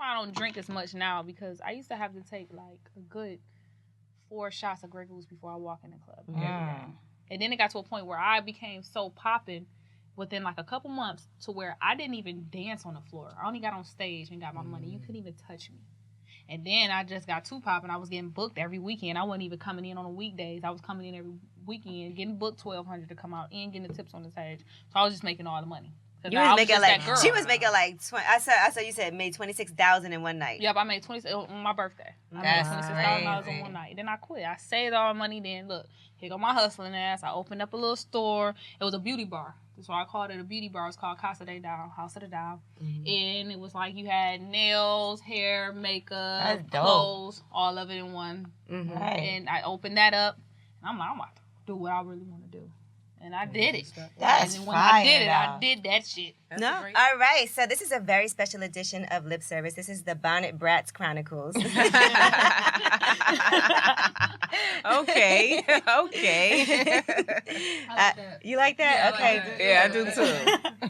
why I don't drink as much now, because I used to have to take like a good 4 shots of Grey Goose before I walk in the club every day. And then it got to a point where I became so popping within like a couple months to where I didn't even dance on the floor. I only got on stage and got my money. You couldn't even touch me. And then I just got too popping. I was getting booked every weekend. I wasn't even coming in on the weekdays. I was coming in every weekend, getting booked $1,200 to come out and getting the tips on the stage. So I was just making all the money. You was making like, she was making like, I saw you said made $26,000 in one night. Yep, I made on my birthday. I made $26,000 in one night. Then I quit. I saved all my money. Then look, here go my hustling ass. I opened up a little store. It was a beauty bar. That's why I called it a beauty bar. It's called Casa de Doll, House of the Doll. And it was like you had nails, hair, makeup, clothes, all of it in one. And I opened that up. And I'm like, I'm about to do what I really want to do. And I did it. That's and when I did it, I did that shit. All right. So this is a very special edition of Lip Service. This is the Bonnet Brats Chronicles. Okay. You like that? Yeah, I do too.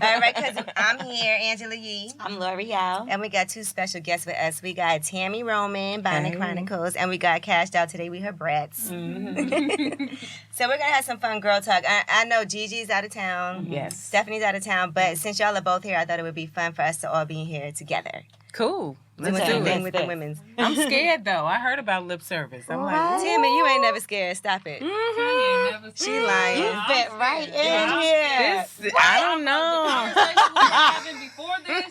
All right, because I'm here, Angela Yee. I'm L'Oreal. And we got 2 special guests with us. We got Tami Roman, Bonnet Chronicles, and we got Kash Doll today with her brats. So we're going to have some fun girl talk. I know Gigi's out of town. Yes. Stephanie's out of town. But since y'all are both here, I thought it would be fun for us to all be here together. Cool. Doing something with the women's. I'm scared though. I heard about lip service. I'm like, Tami, you ain't never scared. Stop it. She lying. You fit right in here. I don't know. Before this,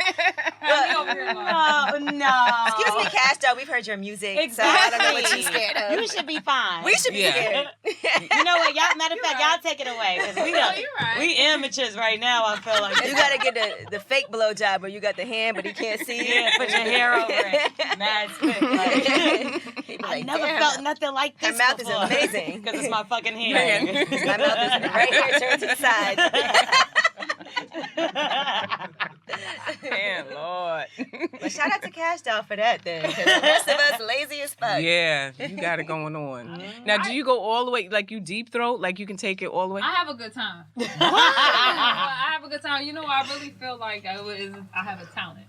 No. Excuse me, Kash Doll. We've heard your music, Exactly. so I don't know what you're scared of. You should be fine. We should be scared. You know what? Y'all, matter of fact, y'all take it away. Cause we amateurs right now, I feel like. You got to get the fake blowjob where you got the hand, but he can't see you. Yeah, put your hair over it. Mad spit. I never felt nothing like this. Her mouth before. is amazing. Because it's my fucking hair. My mouth is right here, turned to the side. Man, Lord. But shout out to Kash Doll for that then. Because the rest of us lazy as fuck. Yeah, you got it going on. Now, do you go all the way, like you deep throat? Like you can take it all the way? I have a good time. I have a good time. You know, I really feel like I have a talent.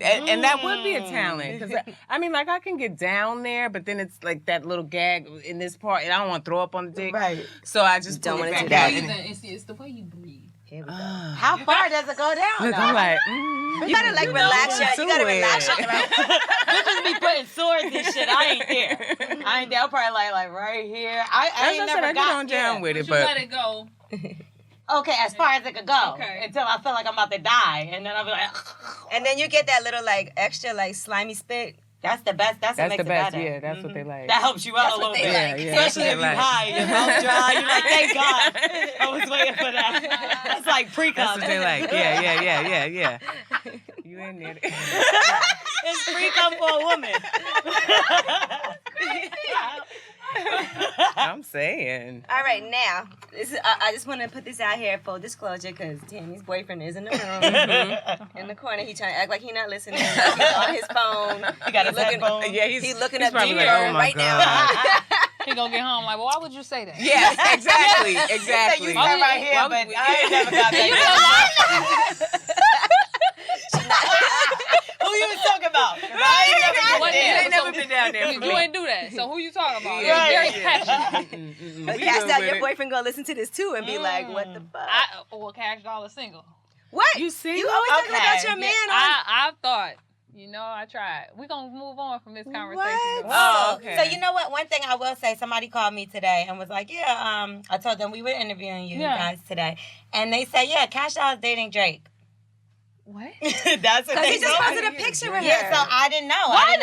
And that would be a talent. Because, I mean, like, I can get down there, but then it's like that little gag in this part, and I don't want to throw up on the dick. Right. So I just Don't pull it want to back do down. that. It's the way you breathe. Here we go. How far does it go down? Look, I'm like, You gotta like relax your. You gotta relax your throat. Bitches be putting swords and shit. I ain't there. I'm probably like right here. I ain't never got down with it, But you let it go. Okay, as far as it could go. Okay. Until I feel like I'm about to die. And then I'll be like, And then you get that little like extra like slimy spit. that's the best. That's what that's makes the best. it better. Yeah, that's what they like. That helps you out a little they bit. like. Especially if you're high, your mouth dry. You're like, thank God. I was waiting for that. That's like pre-cum. That's what they like. Yeah. You in there. It's pre-cum for a woman. I'm saying. All right, now this is, I just want to put this out here full disclosure because Tami's boyfriend is in the room in the corner. He trying to act like he not listening. He's on his phone. He got his headphones. Yeah, He's looking up probably Junior like, oh my right God. now. He gonna get home like, well, why would you say that? Yes, exactly. You start right here, but I ain't never got that. Who you was talking about? I ain't never been down there. You ain't do that. So who you talking about? Yeah, You're very yeah. passionate. But Kash Doll, your boyfriend gonna listen to this too and be like, "What the fuck? Well, Kash Doll is single. What? You single? You always talking about your man on." I thought. You know, I tried. We're going to move on from this conversation. What? Oh, okay. So you know what? One thing I will say, somebody called me today and was like, yeah, I told them we were interviewing you guys today. And they said, yeah, Kash Doll is dating Drake. What? That's what Because they he just told posted me. a picture with Yeah, her. so I didn't know. Why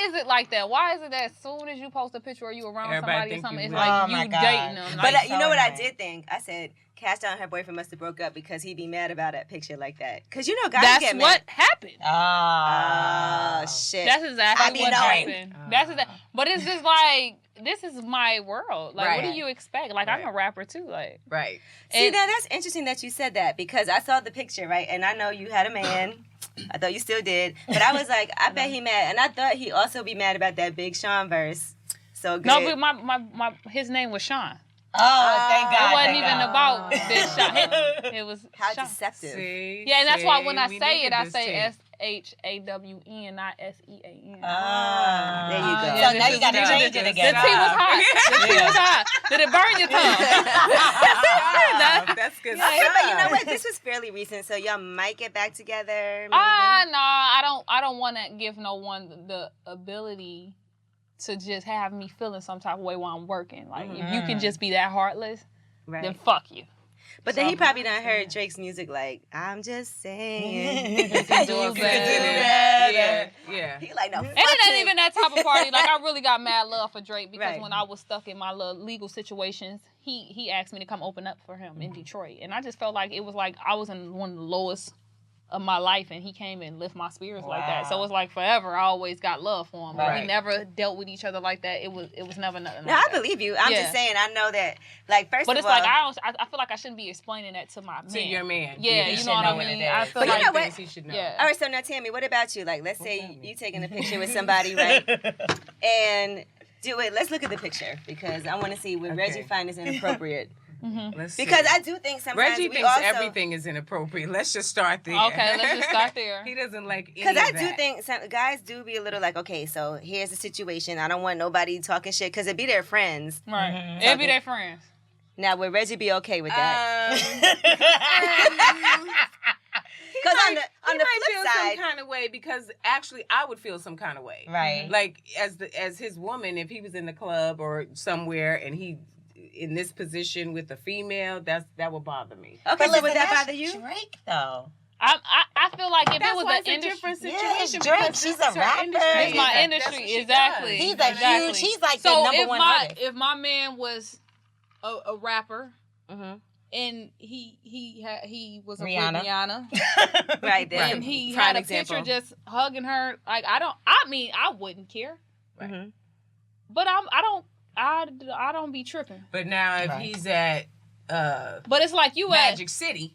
is it like that? Why is it that as soon as you post a picture or you around Everybody somebody or think something, you it's with- like Oh, you my God. dating them? But Like, you know what I so did think? I said, Kash Doll and her boyfriend must have broke up because he'd be mad about that picture like that. Because you know guys That's get mad. what happened. Ah. Oh, shit. That's exactly be what knowing. happened. That's exactly. But it's just like, this is my world. Like, what do you expect? Like, I'm a rapper too. Like, Right. See, now that's interesting that you said that because I saw the picture, right? And I know you had a man. I thought you still did. But I was like, I bet he mad. And I thought he'd also be mad about that Big Sean verse. So good. no, but my his name was Sean. Oh, thank God. It wasn't thank even God. about Big Sean. It was How Sean. deceptive. See, Yeah, and that's why when I we say needed it, I this say tea. SHAWN, not SEAN. Ah, there you go. So now you got to change it again. The tea was hot. The tea was hot. Did it burn your tongue? That's good. Okay, but you know what? This was fairly recent, so y'all might get back together. No, I don't want to give no one the ability to just have me feeling some type of way while I'm working. Like, if you can just be that heartless, then fuck you. But then he probably done heard Drake's music like, I'm just saying. You can do better. Yeah. He like, no, fuck And it ain't him. even that type of party. Like, I really got mad love for Drake because when I was stuck in my little legal situations, he asked me to come open up for him in Detroit. And I just felt like it was like I was in one of the lowest of my life, and he came and lift my spirits like that. So it's like forever I always got love for him. But we never dealt with each other like that. It was never nothing No, like I believe you. I'm just saying, I know that, like, first but of it's all. like I feel like I shouldn't be explaining that to my man. To your man. Yeah, you know what I mean? I feel But like you know what? He should know. Yeah. All right, so now, Tami, what about you? Like, let's say you taking a picture with somebody, right? And do it. Let's look at the picture because I want to see would Reggie find this inappropriate. Let's see. Because I do think sometimes Reggie we thinks also, everything is inappropriate. Let's just start there. Okay, let's just start there. He doesn't like any because I of do that. think some guys do be a little like, okay, so here's the situation. I don't want nobody talking shit because it be their friends. Right. It'd be their friends. Now, would Reggie be okay with that? Because on the He might flip feel side, some kind of way because actually I would feel some kind of way. Right. Like as his woman, if he was in the club or somewhere and he in this position with a female, that would bother me. okay, But so listen, would that that's bother you? Drake, though. I feel like if That's it was why an it's a industry, different Yeah, situation. Drake, because she's this is a her rapper. industry. it's my That's industry, what she exactly. does. He's a huge, he's like the number one artist. If my man was a rapper Mhm. and he was Rihanna. with Rihanna Right there. and he Prime had a example. picture just hugging her, like I wouldn't care, Mhm. but I don't be tripping. But now if he's at But it's like you Magic City.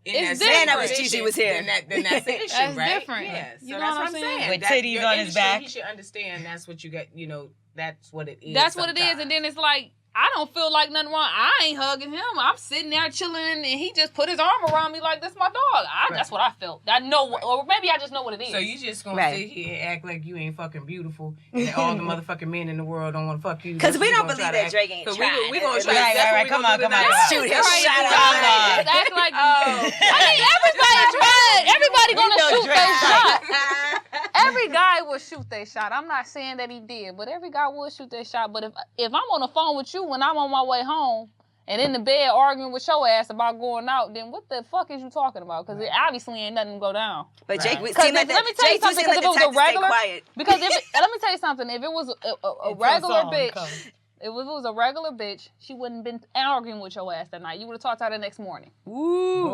It's that different. same And I wish position, Gigi was here. Then that's the issue, That's right? different. Yeah. So You know that's what what I'm I'm saying? saying. With That titties your on his industry, back. He should understand that's what you get. You know, that's what it is. That's what it is, sometimes. and then it's like I don't feel like nothing wrong. I ain't hugging him. I'm sitting there chilling, and he just put his arm around me like that's my dog. That's what I felt. I know, or maybe I just know what it is. So you just gonna sit here and act like you ain't fucking beautiful, and that all the motherfucking men in the world don't want to fuck you. Because we That's don't what believe we gonna that try to Drake ain't act. trying. So we gonna Right, try. right, That's right, what we come gonna on, do come on. tonight. Shoot his Right, shot you out. gotta just act like Oh. I mean, everybody tried. Everybody gonna know shoot Drake their like- shot. Every guy will shoot their shot. I'm not saying that he did, but every guy will shoot their shot. But if I'm on the phone with you when I'm on my way home and in the bed arguing with your ass about going out, then what the fuck is you talking about? Because it obviously ain't nothing to go down. But Jake, Because seemed like let me tell you Jake do something. seem Because like if it was the a type to stay regular, quiet. because let me tell you something. If it was a regular bitch. If it was a regular bitch, she wouldn't have been arguing with your ass that night. You would have talked to her the next morning. Ooh.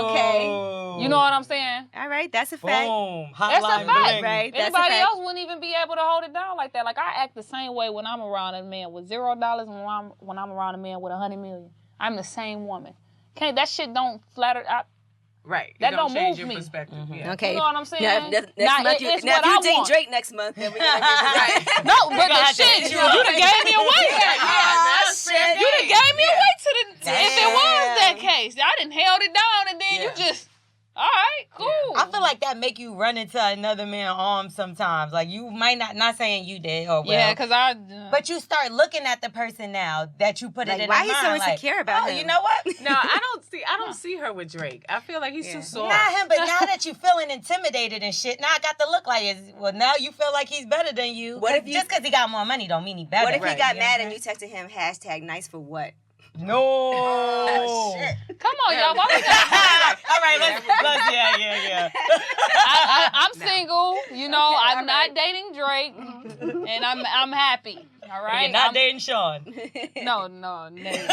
Okay. You know what I'm saying? All right, that's a fact. Boom. That's a Hotline fact. bling. Right, that's a Anybody fact. else wouldn't even be able to hold it down like that. Like I act the same way when I'm around a man with $0 and when I'm around a man with 100 million. I'm the same woman. That shit don't flatter. Right. That It don't change move your me. perspective. Yeah. Okay. You know what I'm saying? Now, next Now, month, it's now what if you I date want. Drake next month, then we're going to right. No, but the gonna shit, have to you done gave me away. Yeah, shit. You done gave me away to the. If it was that Damn. case, I done held it down and then you just. All right, cool. I feel like that make you run into another man's arms sometimes. Like you might not saying you did or well. Yeah, because I. But you start looking at the person now that you put it Like, in why their you so mind, like, insecure about him? You know what? No, I don't see her with Drake. I feel like he's too soft. Not him, but now that you feeling intimidated and shit, now I got to look like now you feel like he's better than you. What if you- just because he got more money don't mean he better. What if he got You mad know and you texted him #nice for what? No. Come on, y'all. Why we All right, let's yeah. I'm single, you know. I'm not dating Drake, and I'm happy. All right. You're not dating Sean. No, neither.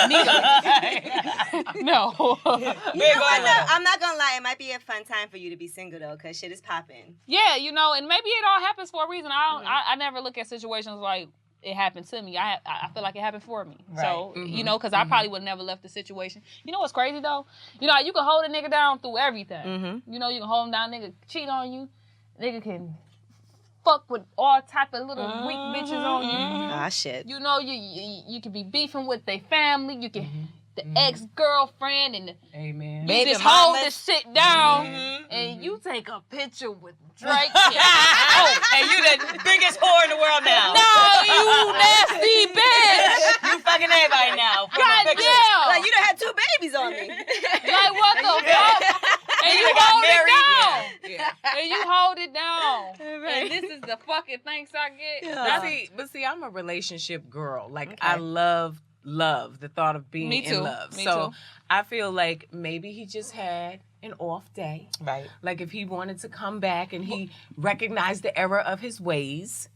No. You know what, though? I'm not gonna lie, it might be a fun time for you to be single though, cause shit is popping. Yeah, you know, and maybe it all happens for a reason. I never look at situations like it happened to me. I feel like it happened for me. Right. So, you know, because I probably would have never left the situation. You know what's crazy, though? You know, you can hold a nigga down through everything. You know, you can hold him down, nigga cheat on you. Nigga can fuck with all type of little weak bitches on you. Ah, shit. You know, you can be beefing with their family. You can the ex-girlfriend and Amen. you Baby just hold mamas. the shit down and you take a picture with Drake. And you the biggest whore in the world now. No, you nasty bitch. You fucking everybody now. God damn. Like, you done had 2 babies on me. Like, what the fuck? And you got hold it married. down. Yeah. And you hold it down. And this is the fucking thanks I get. But see, I'm a relationship girl. Like, I love the thought of being Me too. in love. Me so too. I feel like maybe he just had an off day. Right. Like if he wanted to come back and he recognized the error of his ways,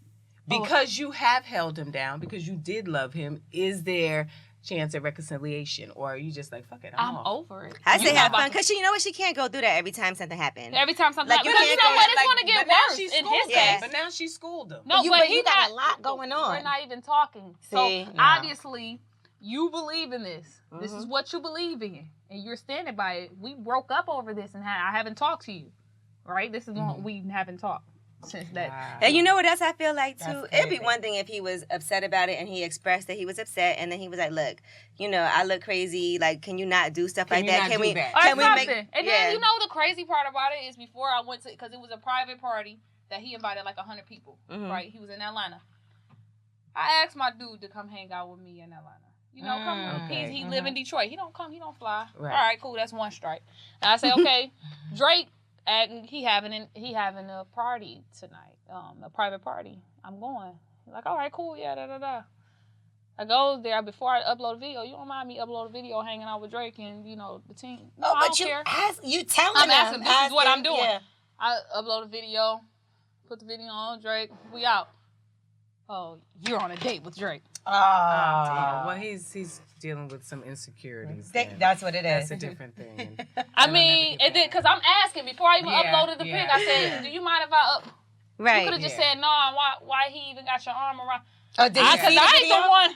because you have held him down, because you did love him, is there chance of reconciliation, or are you just like, fuck it, I'm off? over it. I say have fun, because you know what? She can't go through that every time something happens. Every time something Like, happens. you Because you can't know go- what? It's Like, going to get but now worse she's in schooled his him. case. But now she schooled him. No, You- but but he you got not, a lot going on. We're not even talking. See? So No. obviously, you believe in this. This is what you believe in, and you're standing by it. We broke up over this, and I haven't talked to you. Right? This is long we haven't talked since that. Wow. And you know what else I feel like, too? That's It'd be crazy. one thing if he was upset about it and he expressed that he was upset, and then he was like, look, you know, I look crazy. Like, can you not do stuff like you that? not Can do we that? Or can we something. make And then you know the crazy part about it is before I went to, because it was a private party that he invited like 100 people. Right? He was in Atlanta. I asked my dude to come hang out with me in Atlanta. You know, come. Okay. He live in Detroit. He don't come. He don't fly. Right. All right, cool. That's one strike. And I say, okay, Drake, he having a party tonight, a private party. I'm going. He's like, all right, cool. Yeah, da da da. I go there before I upload a video. You don't mind me upload a video hanging out with Drake and the team? No, I don't care. You telling I'm him. asking. This is what I'm doing. Yeah. I upload a video, put the video on Drake. We out. Oh, you're on a date with Drake. Oh, Well, he's dealing with some insecurities. That's what it is. That's a different thing. I mean, and then because I'm asking before I even Yeah, uploaded the pic, I said, "Do you mind if I up?" You Right. could have just said, "No." Why he even got your arm around? Oh, did you Because see the I ain't video? the one.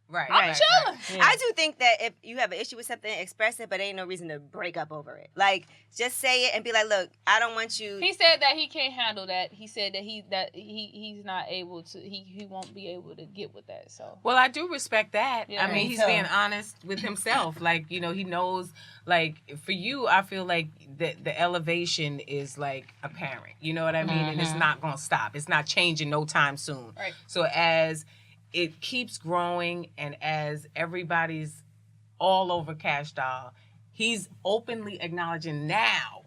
Right. I'm right, chilling. right. I do think that if you have an issue with something, express it, but ain't no reason to break up over it. Like, just say it and be like, look, I don't want you. He said that he can't handle that. He said that he's not able to. He won't be able to get with that. So. Well, I do respect that. Yeah. I mean, Me he's too. being honest with himself. Like, he knows, like, for you, I feel like the elevation is, like, apparent. You know what I mean? And it's not going to stop. It's not changing no time soon. Right. So as it keeps growing and as everybody's all over Kash Doll, he's openly acknowledging now,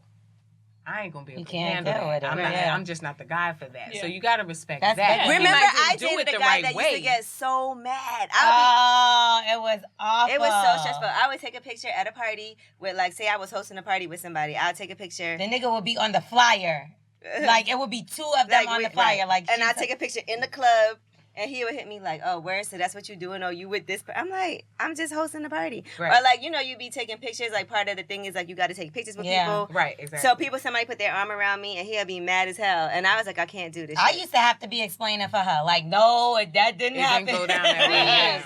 I ain't gonna be able You to can't handle deal that. with it. I'm just not the guy for that. Yeah. So you gotta respect That's that. big. He Remember, might just I do dated it a the guy right that way. used to get so mad. It was awful. It was so stressful. I would take a picture at a party with, like, say I was hosting a party with somebody. I'll take a picture. The nigga would be on the flyer. Like, it would be 2 of them on the flyer. Like, and I'll she's take a picture in the club. And he would hit me like, oh, where? So that's what you doing? Oh, you with this? I'm like, I'm just hosting a party. Right. Or like, you be taking pictures. Like part of the thing is like, you got to take pictures with people. Right, exactly. So somebody put their arm around me and he'll be mad as hell. And I was like, I can't do this I shit. used to have to be explaining for her. Like, no, that didn't It happen. didn't go down that way. Yeah,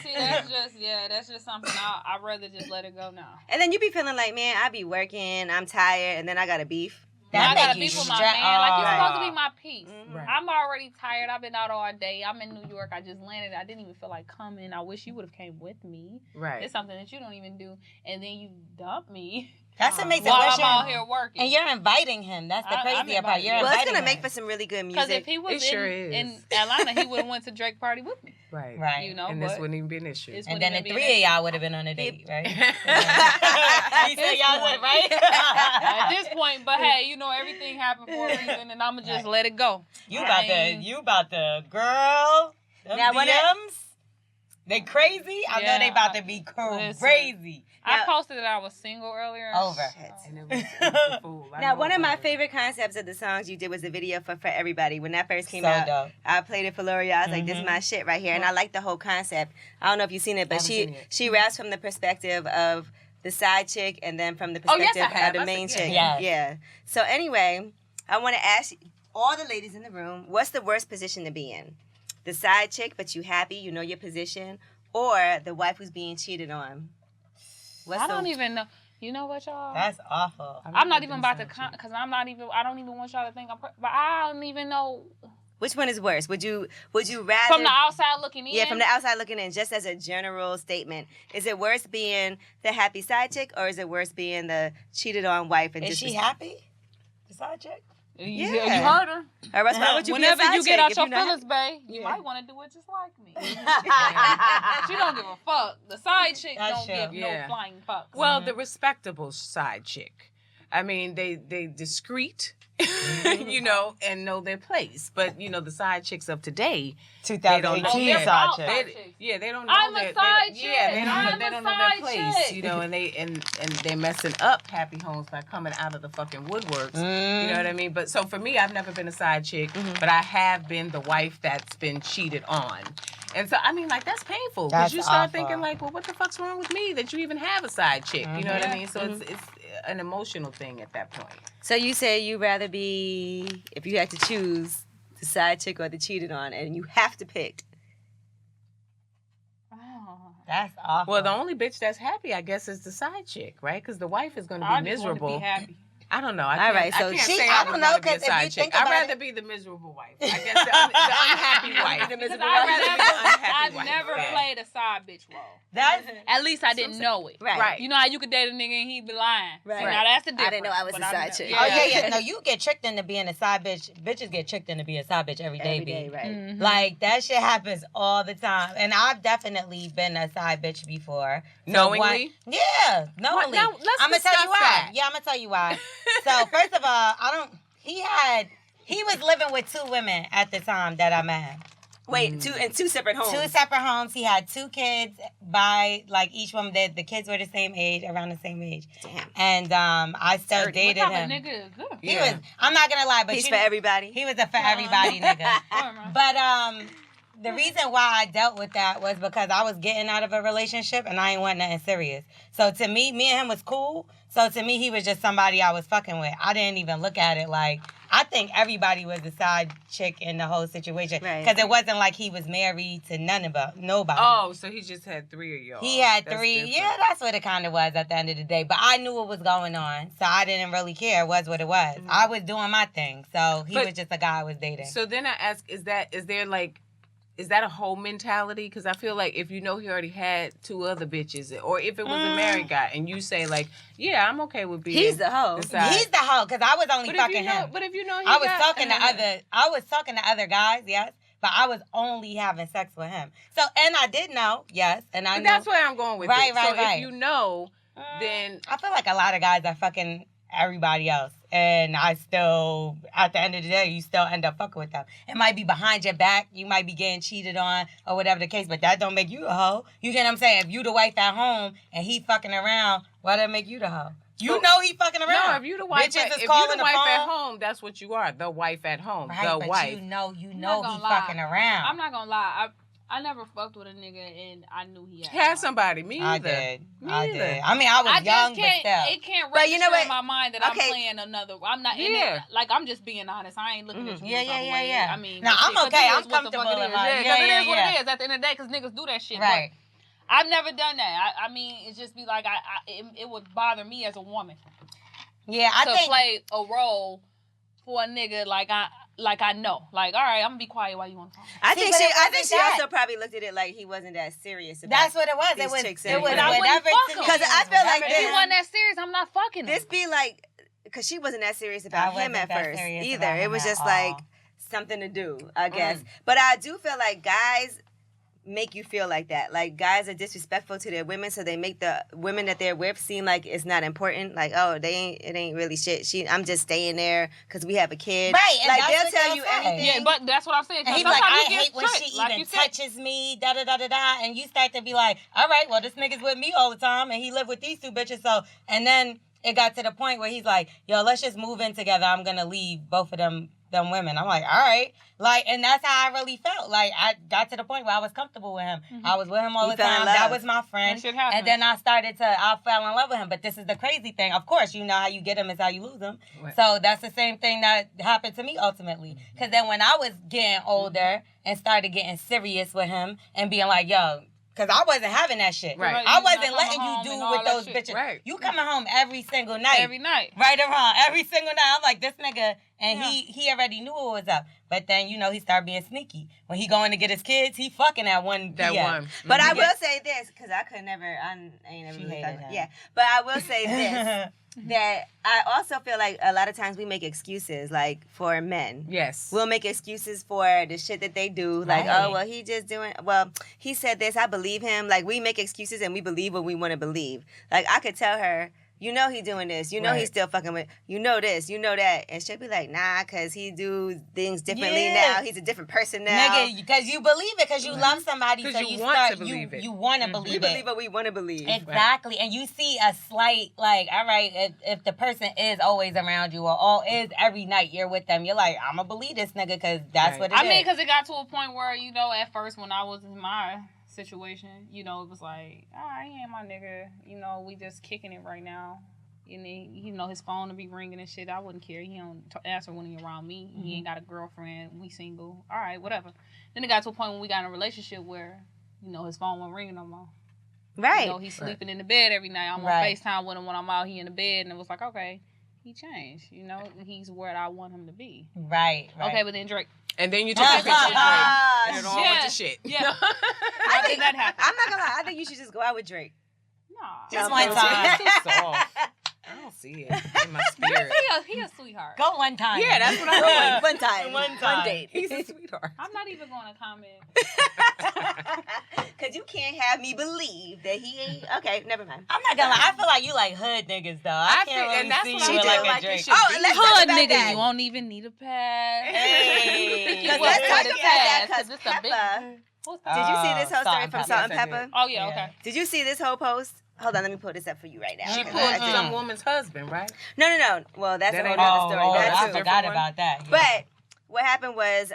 Yeah. see, that's just something I'd rather just let it go now. And then you be feeling like, man, I be working, I'm tired, and then I got a beef. I That got make to you beef with my stra- man. Like, you're Oh. supposed to be my peace. Right. I'm already tired. I've been out all day. I'm in New York. I just landed. I didn't even feel like coming. I wish you would have came with me. Right. It's something that you don't even do. And then you dump me That's what makes it while worse. I'm out here working. And you're inviting him. That's the I'm crazier part. inviting You're him. Well, it's inviting going to make him. for some really good Because music. if he was It sure in is. Atlanta, he would have went to Drake party with me. Right. Right. You know, And this but wouldn't even be an issue. it's- And then the wouldn't 3 even be of an y'all would have been on a date, right? He said y'all would, right? at this point, but hey, everything happened for a reason, and I'ma just let it go. You about to, girl. Them Now, when DMs, they crazy. I know Yeah, they about to be listen. crazy. I Now- posted that I was single earlier. Over. And it was the fool. I Now, know one of my about it. favorite concepts of the songs you did was the video for Everybody. When that first came So out, dope. I played it for L'Oreal. I was like, this is my shit right here. And I like the whole concept. I don't know if you've seen it, but haven't seen it. she raps from the perspective of the side chick and then from the Oh, yes, perspective I have. of the I main said, chick. yeah. Yeah. So anyway, I want to ask all the ladies in the room, what's the worst position to be in? The side chick, but you happy, you know your position, or the wife who's being cheated on? What's I don't even know. You know what, y'all? That's awful. I'm not even about to, because I don't even want y'all to think I'm, but I don't even know. Which one is worse? Would you rather From the outside looking in? Yeah, from the outside looking in, just as a general statement. Is it worse being the happy side chick or is it worse being the cheated on wife and Is she happy? The side chick? Yeah. You heard her. Or else why would you Whenever be a side you get chick out if your you're not feelings, babe, you might want to do it just like me. She don't give a fuck. The side chick don't give no flying fucks. Well, the respectable side chick. I mean, they discreet, you know, and know their place. But, you the side chicks of today, 2018 side chick. They don't know I'm a side chick. Yeah, they don't know their place, you know, and they're messing up happy homes by coming out of the fucking woodworks. You know what I mean? But so for me, I've never been a side chick, but I have been the wife that's been cheated on. And so, I mean, like, that's painful. Because you start thinking, like, well, what the fuck's wrong with me that you even have a side chick? You know what I mean? So it's an emotional thing at that point. So you say you rather be, if you had to choose, the side chick or the cheated on, and you have to pick. That's awful. Well, the only bitch that's happy, I guess, is the side chick, right? Because the wife is going to be miserable. Be happy. I don't know. I don't know because if you think about I'd rather be the miserable wife. I guess the unhappy wife. I've never played a side bitch role. At least I didn't know it. Right. You know how you could date a nigga and he be lying. Right. See, now that's the difference. I didn't know I was a side chick. Oh yeah. No, you get tricked into being a side bitch. Bitches get tricked into being a side bitch every day, right. Mm-hmm. Like that shit happens all the time, and I've definitely been a side bitch before. So knowingly? Knowingly. Now, I'm gonna tell you why. Yeah, I'm gonna tell you why. So first of all, he was living with 2 women at the time that I met him. Wait, two separate homes. 2 separate homes. He had 2 kids by like each one. The kids were the same age, around the same age. Damn. And I still dated what type him. Of nigga is good? He was. I'm not gonna lie, but he's for everybody. He was a for everybody nigga. But the reason why I dealt with that was because I was getting out of a relationship and I ain't want nothing serious. So to me and him was cool. So to me, he was just somebody I was fucking with. I didn't even look at it like, I think everybody was a side chick in the whole situation. Right. Because it wasn't like he was married to nobody. Oh, so he just had 3 of y'all. He had 3. Different. Yeah, that's what it kind of was at the end of the day. But I knew what was going on. So I didn't really care. It was what it was. I was doing my thing. So he was just a guy I was dating. So then I ask, is that a whole mentality? Because I feel like if you know he already had 2 other bitches, or if it was a married guy, and you say like, yeah, I'm okay with being. He's the hoe. He's the hoe because I was only fucking him. But if you know, I was talking to other guys, yes, but I was only having sex with him. So, and I did know, yes, and I know. That's where I'm going with it. Right. If you know, then I feel like a lot of guys are fucking everybody else. And I still, at the end of the day, you still end up fucking with them. It might be behind your back. You might be getting cheated on or whatever the case, but that don't make you a hoe. You get what I'm saying? If you the wife at home and he fucking around, why that make you the hoe? You know he fucking around. No, if you the wife, at home, that's what you are. The wife at home. Right, the but wife. You know he fucking around. I'm not gonna lie. I never fucked with a nigga and I knew he had somebody. Me either. I did. I mean, I was young, but still. It can't register in my mind that I'm playing another. I'm not in it. Like, I'm just being honest. I ain't looking at you. Yeah. I mean, no, I'm okay. I'm comfortable with it. Because it is what it is at the end of the day, because niggas do that shit. Right. But I've never done that. I mean, it just be like, it would bother me as a woman. Yeah, I think. To play a role for a nigga like I know. Like, all right, I'm gonna be quiet while you want to talk. I think she also probably looked at it like he wasn't that serious about That's what it was. It was whatever. Because I feel like if he wasn't that serious, I'm not fucking him. This be like, because she wasn't that serious about him at first either. It was just like something to do, I guess. But I do feel like guys make you feel like that. Like, guys are disrespectful to their women, so they make the women that they're with seem like it's not important. Like, oh, it ain't really shit. I'm just staying there because we have a kid. Right, and like they'll tell you anything. Yeah, but that's what I'm saying. And he's like, I hate when she even touches me, da-da-da-da-da. And you start to be like, all right, well, this nigga's with me all the time, and he lived with these 2 bitches, so, and then it got to the point where he's like, yo, let's just move in together. I'm gonna leave both of them women. I'm like, all right. Like, and that's how I really felt. Like, I got to the point where I was comfortable with him. I was with him all the time. That was my friend. And then I fell in love with him. But this is the crazy thing. Of course, you know how you get him is how you lose him. Right. So that's the same thing that happened to me ultimately. Because then when I was getting older and started getting serious with him and being like, yo, Because I wasn't having that shit. Right. I wasn't letting you do with those bitches. Right. You coming home every single night. Every night. Right or wrong. Every single night. I'm like, this nigga, and he already knew what was up. But then, he started being sneaky. When he going to get his kids, he fucking at one That PM. one. But I will say this, because I could never, I ain't never really thought about. Yeah. But I will say this, that I also feel like a lot of times we make excuses, like, for men. Yes. We'll make excuses for the shit that they do. Like, oh, well, he just doing, well, he said this, I believe him. Like, we make excuses and we believe what we want to believe. Like, I could tell her, he doing this. He's still fucking with, this, that. And she'll be like, nah, because he do things differently now. He's a different person now. Nigga, because you believe it, because you love somebody. So you want to believe it. You want to believe it. We believe what we want to believe. Exactly. Right. And you see a slight, like, all right, if the person is always around you or is every night you're with them, you're like, I'm going to believe this nigga because that's what it is. I mean, because it got to a point where, at first when I was in my situation, it was like, he ain't my nigga. We just kicking it right now. And then, his phone will be ringing and shit. I wouldn't care. He don't answer when he around me. He ain't got a girlfriend. We single. All right, whatever. Then it got to a point when we got in a relationship where, his phone wasn't ringing no more. Right. He's sleeping in the bed every night. I'm on FaceTime with him when I'm out. He in the bed, and it was like, okay, he changed. He's where I want him to be. Right. Okay, but then Drake. And then you took a picture of Drake, and it all went to shit. Yeah. I think that happened. I'm not gonna lie. I think you should just go out with Drake. Nah. Just one time. It's too soft. I don't see it in my spirit. He a sweetheart. Go one time. Yeah, that's what I mean. One time. One date. He's a sweetheart. I'm not even going to comment. Because you can't have me believe that he ain't. Okay, never mind. I'm not gonna lie. I feel like you like hood niggas, though. I can't really and that's see what you I like like a Drake. Let's talk Hood about nigga, that. you won't even need a pass. Hey. Let's Let's talk talk about about that, because because it's a big... Did you see this whole story from Salt and Yes, I Pepper? did. Oh, yeah, okay. Did you see this whole post? Hold on, let me pull this up for you right now. She 'cause pulled I just- some woman's husband, right? No. Well, that's That a whole ain't- other story. That's I too. forgot about that. Yeah. But what happened was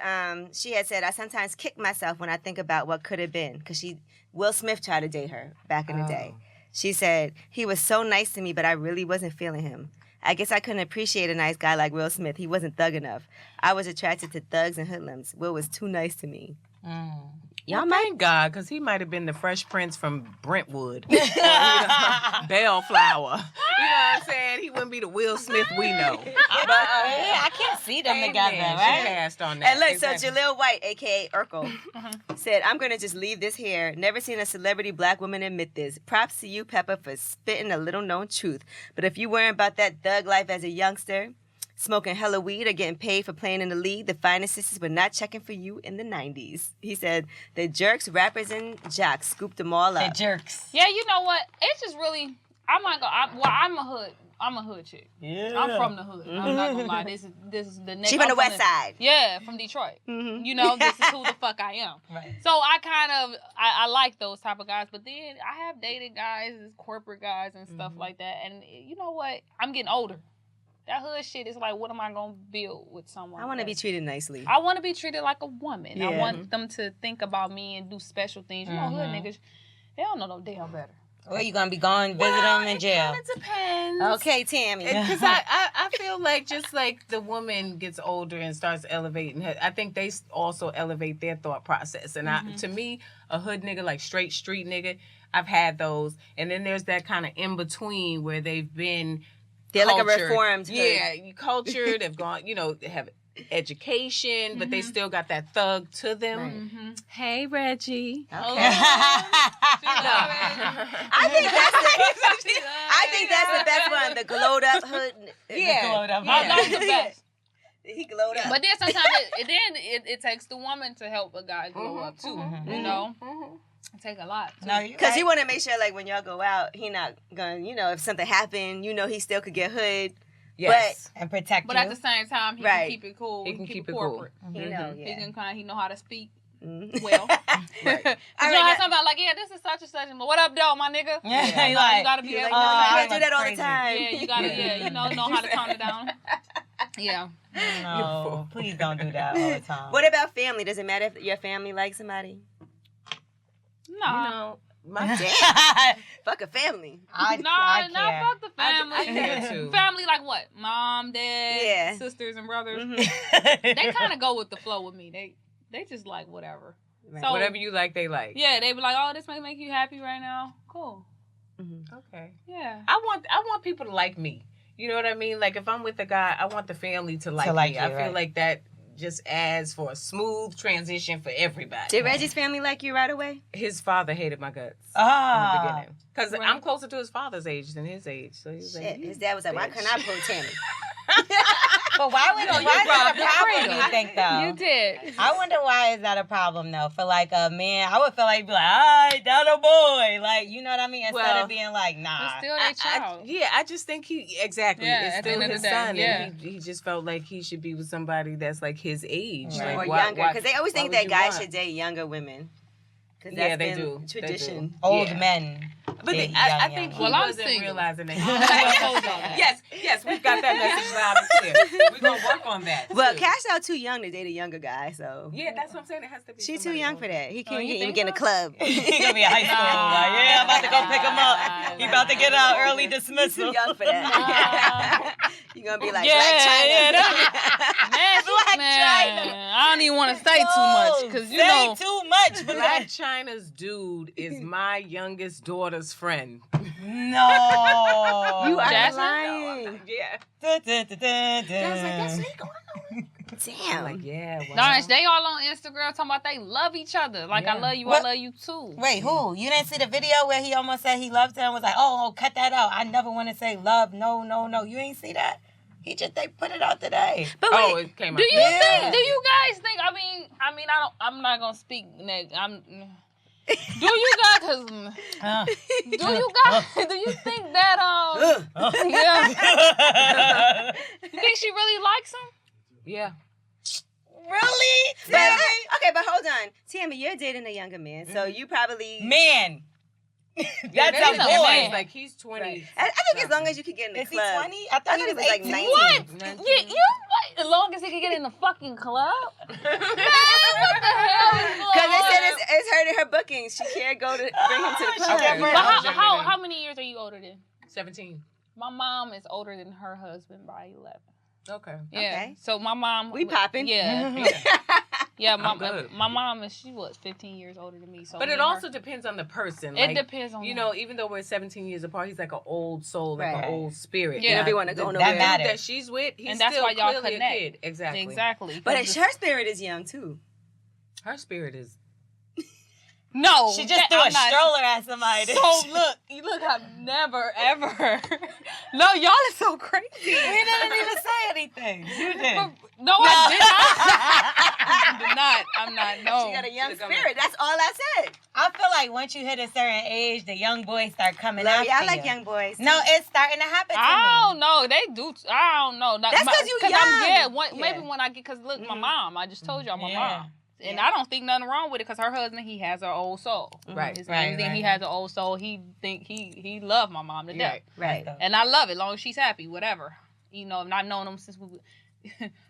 she had said, I sometimes kick myself when I think about what could have been. Because Will Smith tried to date her back in the day. She said, he was so nice to me, but I really wasn't feeling him. I guess I couldn't appreciate a nice guy like Will Smith. He wasn't thug enough. I was attracted to thugs and hoodlums. Will was too nice to me. Y'all thank God, because he might have been the Fresh Prince from Brentwood. Or, Bellflower. You know what I'm saying? He wouldn't be the Will Smith we know. But I can't see them together, Amen. right? She passed on that. And look, Exactly. so Jaleel White, a.k.a. Urkel, said, I'm going to just leave this here. Never seen a celebrity black woman admit this. Props to you, Pepper, for spitting a little-known truth. But if you weren't about that thug life as a youngster, smoking hella weed or getting paid for playing in the league, the finest sisters were not checking for you in the 90s. He said, the jerks, rappers, and jocks scooped them all up. The jerks. Yeah, you know what? It's just really... I'm a hood chick. Yeah. I'm from the hood. I'm not gonna lie. This is the next. She from the West Side. Yeah, from Detroit. Mm-hmm. This is who the fuck I am. Right. So I kind of I like those type of guys, but then I have dated guys, corporate guys and stuff like that. And you know what? I'm getting older. That hood shit is like, what am I gonna build with someone? I want to be treated nicely. I want to be treated like a woman. Yeah. I want them to think about me and do special things. You know, hood niggas, they don't know no damn better. Where you gonna be going visit them in jail? It depends. Okay, Tami. Because I feel like just like the woman gets older and starts elevating her, I think they also elevate their thought process. And to me, a hood nigga, like straight street nigga, I've had those. And then there's that kind of in between where they've been They're cultured. like a reformed hood. Yeah, cultured, have gone, they have education, but they still got that thug to them. Right. Hey, Reggie. Okay. I think that's the best one. The glowed up hood. Yeah. That's the best. He glowed up. But then sometimes it takes the woman to help a guy glow up too. You know, it take a lot. Too. Because you want to make sure, like, when y'all go out, he not going, if something happened, he still could get hood. Yes. And protect But you. at the same time, he Right. can keep it cool. He can keep it corporate. cool. He He know how to speak Mm-hmm. well. Right. You know how somebody like, yeah, this is such and such, but what up, though, my nigga? Yeah, you like, gotta be able to you can't I'm do that all the crazy. time. yeah, you gotta, know how to tone it down. Yeah. No, please don't do that all the time. What about family? Does it matter if your family likes somebody? Nah. My Damn. Fuck a family. I can't. Fuck the family. I care too. Family like what? Mom, dad, Yeah. sisters and brothers. Mm-hmm. They kind of go with the flow with me. They just like whatever. Right. So Whatever you like, they like. yeah, they be like, oh, this may make you happy right now. Cool. Mm-hmm. Okay. Yeah. I want people to like me. You know what I mean? Like if I'm with a guy, I want the family to like me. You, I feel right. like that just adds for a smooth transition for everybody. Did Reggie's family like you right away? His father hated my guts in the Ah. beginning. Because I'm closer to his father's age than his age. So he was like, Shit. His dad was like, why couldn't I pull Tami? But why is that a problem, do you think, though? You did. I wonder why is that a problem, though? For, like, a man, I would feel like, be like, all right, that a boy. Like, you know what I mean? Instead of being like, nah. It's still their child. I just think exactly. Yeah, it's at the still end of his the day, son. yeah. And he just felt like he should be with somebody that's like his age. Right. Like, Or younger. Because they always think that guys should date younger women. Yeah, they do. Tradition. Old Yeah. men. But I think he Well, I'm wasn't single. realizing that. Yes, we've got that message loud and clear. We're going to work on that. Well, too. Cash Doll too young to date a younger guy, so. Yeah, that's what I'm saying. It has to be. She's too somebody young older. for that. He can't you even think get in a so? club. He gonna be a high school. Like, yeah, I'm about to go pick him up. He about to get out early Too dismissal. young for that. You're going to be like Yeah, Black China. Man, Black I don't even want to say too much because you know. too much, but Black China's dude is my youngest daughter's friend. no. You are Jasmine? lying. Yeah. That's Damn. Like, yeah. Well, Darn, they all on Instagram talking about they love each other. Like, I Yeah. love you, What? I love you too. Wait, who? You didn't see the video where he almost said he loved her and was like, oh, cut that out. I never want to say love. No. You ain't see that? They put it out today. But Oh, wait, it came out. Do you Yeah. think? Do you guys think? I'm not gonna speak. Do you guys? Cause do you think that yeah? You think she really likes him? Yeah. Really? okay, but hold on. Tami, you're dating a younger man, so you probably... Man. Yeah, That's a a boy. man. Like he's 20. Right. I think as long as you can get in the Is he club. 20? I thought he was like 18. 19. What? 19. What? As long as he can get in the fucking club? Man, what the hell is going Because they on? said it's hurting her bookings. She can't go to bring him to the club. can't bring But him. how many years are you older than? 17. My mom is older than her husband by 11. Okay. Yeah. Okay. So my mom. We popping. Yeah. Yeah. I'm good. My mom is 15 years older than me. So But me it and also her- depends on the person. It Like, depends on you them. know, even though we're 17 years apart, he's like an old soul, like Right. an old spirit. Yeah. Never wanna go the nowhere. dude That matters. that she's with, he's And that's still why y'all clearly connect. a kid. Exactly. Exactly. But Because her spirit is young, too. Her spirit is. no, She just threw a stroller at somebody. So look, I've never ever. No, y'all are so crazy. We didn't even say anything. You did. No, I did not. I did not. I'm not. No. She got a young spirit. That's all I said. I feel like once you hit a certain age, the young boys start coming Love, after yeah, I like you. young boys. No, it's starting to happen to me. I don't know. They do. I don't know. That's 'cause you young. Maybe Yeah. when I get, cause look, my mom. I just told y'all my Yeah. mom. And Yeah. I don't think nothing wrong with it because her husband, he has an old soul. Right. His Right, everything, right. he has an old soul. He think he loved my mom to death. Right. And I love it, long as she's happy, whatever. You know, I've known him since we.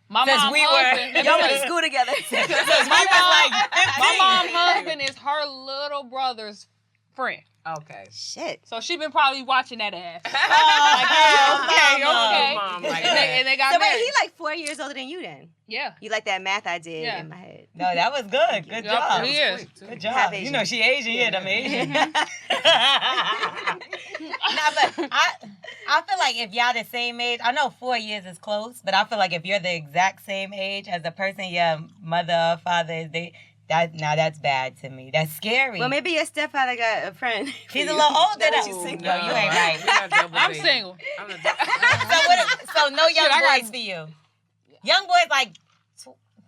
My Since mom we were- husband. Y'all went to school together. my mom husband is her little brother's friend. Okay. Shit. So she been probably watching that ass. okay. Mom, like And they got So wait, married. he like 4 years older than you then? Yeah. You like that math I did Yeah. in my head. No, that was good. Good Yup, job. he is. Good Half job. Asian. You know she Asian. Yeah, them Asian. Nah, but I feel like if y'all the same age, I know 4 years is close, but I feel like if you're the exact same age as the person your mother or father is, that's bad to me. That's scary. Well, maybe your stepfather got a friend. He's a little older Now than you you. single. No, you ain't right. We're not double I'm dating. single. I'm not double So no young Shit, I boys for you. Young boys like.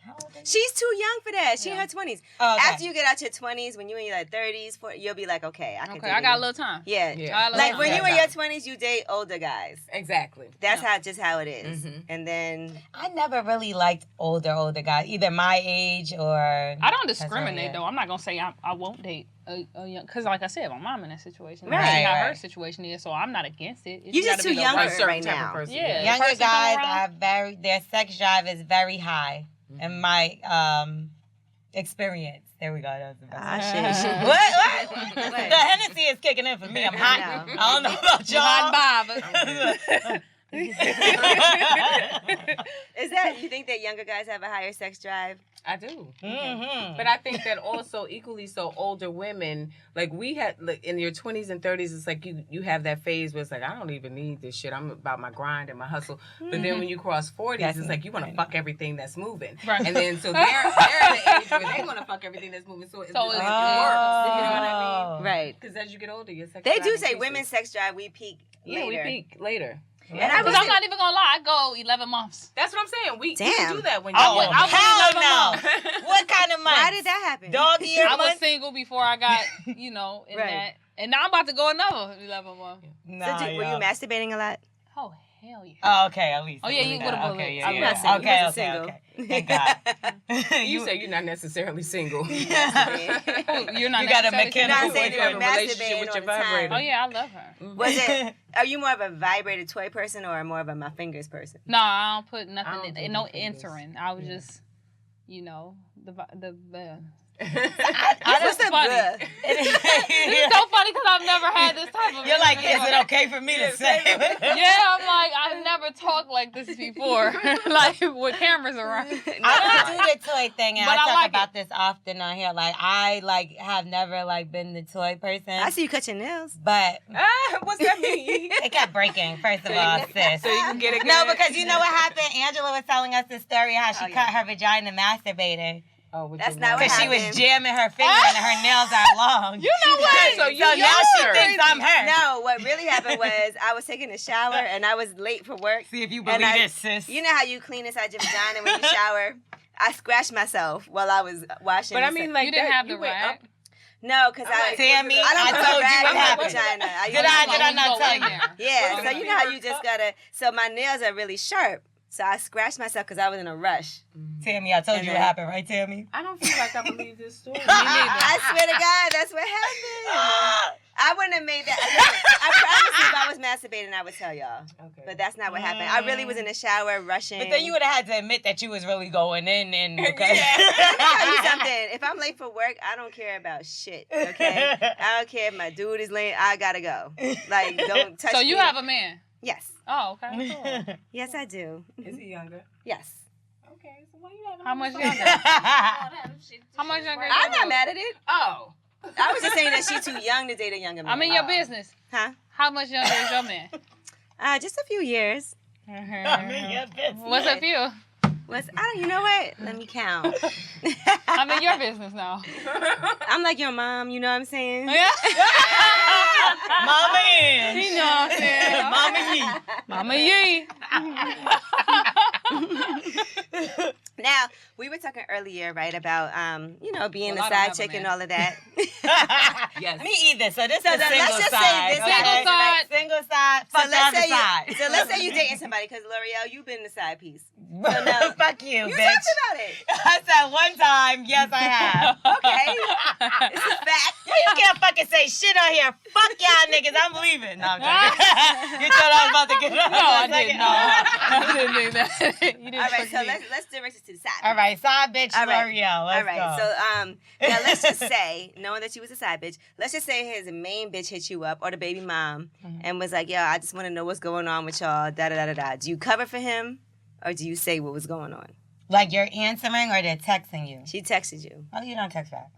How old are you? She's too young for that. She in her 20s. Oh, okay. After you get out your 20s, when you're in your like 30s, 40s, you'll be like, okay, I can Okay, date I got a you. little time. Yeah. Yeah. I got a Like little when time. you in your 20s, you date older guys. Exactly. That's just how it is. Mhm. And then I never really liked older guys, either my age or. I don't discriminate yeah. though. I'm not gonna say I won't date a young, because like I said, my mom in that situation. Right, I see how her right. situation is, so I'm not against it. It you're just gotta too be the young right for it certain right type of now. person. Yeah. Younger person come guys around. their sex drive is very high. In my experience. There we go. That was the best. Ah, shit. What? What? The Hennessy is kicking in for me. I'm hot. I know. I don't know about y'all. Hot Bob. Is that, you think that younger guys have a higher sex drive? I do. Mm-hmm. But I think that also equally so older women, like we had, like in your 20s and 30s, it's like you have that phase where it's like, I don't even need this shit. I'm about my grind and my hustle. But then when you cross 40s, it's like you want to fuck everything that's moving. Right. And then so they're in the age where they want to fuck everything that's moving. So it works. You know what I mean? Right. Because as you get older, your sex They drive do say increases. women's sex drive, we peak later. Yeah, we peak later. And I'm not even gonna lie, I go 11 months. That's what I'm saying. We Damn. you can do that when you're hell no. What kind of month? Why did that happen? Dog year I was month? single before I got, in that. And now I'm about to go another 11 months. Nah, were you masturbating a lot? Oh, hell yeah. Oh, okay, at least. Oh, yeah, you would've believed. Okay, I'm yeah, not yeah. single. You Okay, wasn't okay, single. okay. Thank God. You say you're not necessarily single. You're not You got a necessarily mechanical Not saying you boyfriend. were relationship with masturbating your all the time. vibrator. Oh, yeah, I love her. Was it, are you more of a vibrator toy person or more of a my fingers person? No, I don't put nothing I don't do no my fingers. entering. I was just, the What's the funny. good? It's so funny because I've never had this type of. You're like, is it okay for me to say? Yeah, I'm like, I've never talked like this before, like with cameras around. I don't do the toy thing, and But I I talk like about this often on here. Like, I have never been the toy person. I see you cut your nails. But What's that mean? it kept breaking, first of all, sis. So you can get it. No, because you know what happened? Angela was telling us the story how she Oh, cut her vagina masturbating. Oh, with That's your not what Because she was happened. jamming her finger and her nails are long. You know what? So you So now she younger. thinks I'm her. No, what really happened was I was taking a shower and I was late for work. See if you And believe I- this, sis. You know how you clean inside your vagina when you shower? I scratched myself while I was washing. But I mean, like You didn't that, have the you went rag? up. no, because I Tammy, I don't I put told a rag you what in my happened. vagina. Did I not tell you? Yeah, so Okay. you know how you just gotta. So my nails are really sharp. So I scratched myself because I was in a rush. Tammy, I told you what happened, right, Tammy? I don't feel like I believe this story. I swear to God, that's what happened. I wouldn't have made that. Listen, I promise you, if I was masturbating, I would tell y'all. Okay. But that's not what happened. I really was in the shower rushing. But then you would have had to admit that you was really going in and okay. Let me tell you something. If I'm late for work, I don't care about shit. Okay, I don't care if my dude is late. I gotta go. Like, don't touch. So you me. have a man? Yes, Oh, okay. Cool. yes, I do. Is he younger? Yes. Okay, so why you having How much fun? younger? How much younger? I'm not mad at it. Oh. I was just saying that she's too young to date a younger man. I'm in your business. Huh? How much younger is your man? Just a few years. I'm in your business. What's a few? You know what? Let me count. I'm in your business now. I'm like your mom, you know what I'm saying? Yeah. Mama in. You know what I'm saying? Mama Yee. Mama Yee. Now, we were talking earlier, right, about being Well, a I don't side have a chick man. and all of that. Yes. Me either. So this So is then single let's just say side. this- okay? Single side. Single side. So Fuck the other side. let's say you dating somebody, because L'Oreal, you've been the side piece. So now- fuck you, You bitch. talked about it. I said one time, yes, I have. Okay. It's a fact. You can't fucking say shit on here. Fuck y'all niggas. I'm leaving. No, I'm joking. You thought I was about to get up. No, I didn't. No, I didn't do that. You didn't. All right, so fuck me. let's direct it to the side. All right, side bitch All right. L'Oreal. Let's All right, go. so now let's just say, knowing that you was a side bitch, let's just say his main bitch hit you up or the baby mom and was like, yo, I just want to know what's going on with y'all, da-da-da-da-da. Do you cover for him or do you say what was going on? Like you're answering or they're texting you? She texted you. Oh, you don't text back.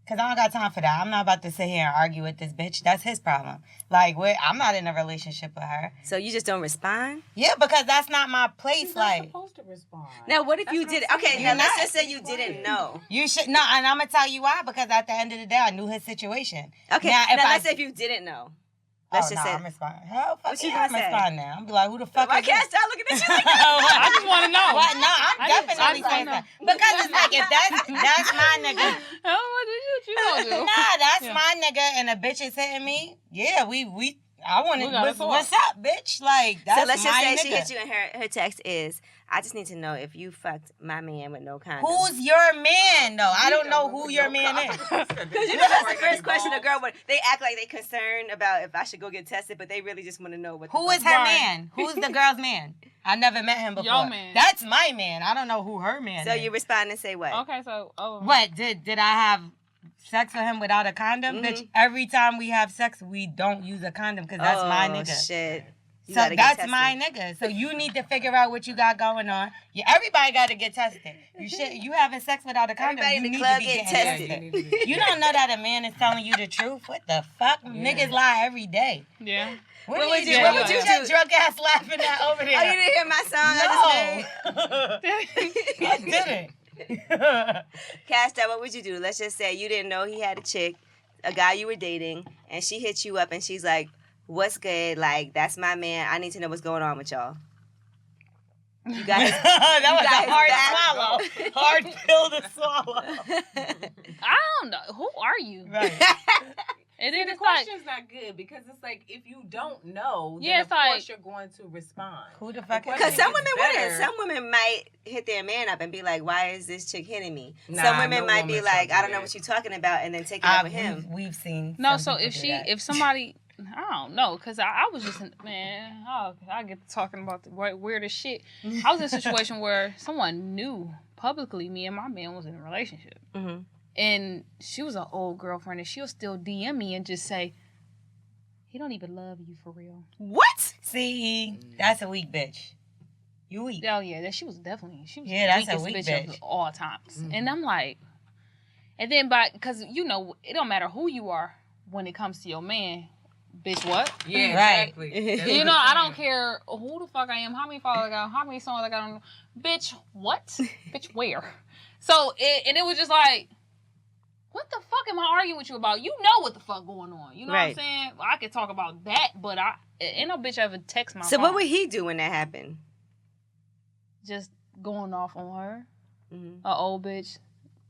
Because I don't got time for that. I'm not about to sit here and argue with this bitch. That's his problem. Like, I'm not in a relationship with her. So you just don't respond? Yeah, because that's not my place. She's like, not supposed to respond. Now, what if That's you what did? I'm Okay, saying. now You're let's not. just say you didn't know. you should, no, and I'm going to tell you why. Because at the end of the day, I knew his situation. Okay, Now, now, if let's say if you didn't know. Let's just say. I'm responding. Hell, fuck What you yeah, I'm gonna say? responding now. I'm be like, who the fuck Why is can't I this? start looking at you like I just want to know. What? No, I'm I just definitely saying wanna that. Because it's like, if that's my nigga. Oh, what you gonna do? Nah, that's Yeah. my nigga and a bitch is hitting me. Yeah, I want We to, gotta what's talk. up, bitch? Like, that's So let's just my say she nigga. hit you and her text is, I just need to know if you fucked my man with no condom. Who's your man, though? I don't know who your man is. Because you know that's the first question a girl would. They act like they concerned about if I should go get tested, but they really just want to know what. Who the is fuck- her Right. man? Who's the girl's man? I never met him before. Your man. That's my man. I don't know who her man So is. you respond and say what? Okay, so What? Did I have sex with him without a condom? Mhm. Bitch, every time we have sex, we don't use a condom because that's my nigga. Shit. You So gotta get that's tested. my nigga. So you need to figure out what you got going on. Everybody got to get tested. You having sex without a condom. Everybody You in the need club to be getting getting tested. You don't know that a man is telling you the truth. What the fuck? Niggas lie every day. Yeah. What would you do? Drunk ass laughing at over there? Oh, you didn't hear my song I just made? I didn't. Kash Doll, what would you do? Let's just say you didn't know he had a chick, a guy you were dating, and she hits you up and she's like, what's good? Like, that's my man. I need to know what's going on with y'all. You guys, that was a hard swallow. Hard pill to swallow. I don't know. Who are you? Right. And then the it's like, question's not good because it's like if you don't know, then Yeah, of it's like- course you're going to respond. Who the fuck is because some women better. wouldn't. Some women might hit their man up and be like, why is this chick hitting me? Nah, some women no might be woman's like, gonna I don't do know that. what you're talking about, and then take it up with him. We've seen. no, some so people if do that. if somebody, I don't know, because I was just, man, I get to talking about the weirdest shit. I was in a situation where someone knew publicly me and my man was in a relationship. Mm-hmm. And she was an old girlfriend, and she'll still DM me and just say, he don't even love you for real. What? See, that's a weak bitch. You weak. Oh, yeah, she was Yeah, the that's a weakest weak bitch of bitch. all times. Mhm. And I'm like, and then because, it don't matter who you are when it comes to your man, bitch, what? Yeah, Right. exactly. That's You what know, I'm I don't saying. care who the fuck I am, how many followers I got, how many songs I got on. Bitch, what? Bitch, where? So, it was just like, what the fuck am I arguing with you about? You know what the fuck going on. You know Right. what I'm saying? I could talk about that, but ain't no bitch ever text my So phone. what would he do when that happened? Just going off on her, Mm-hmm. a old bitch.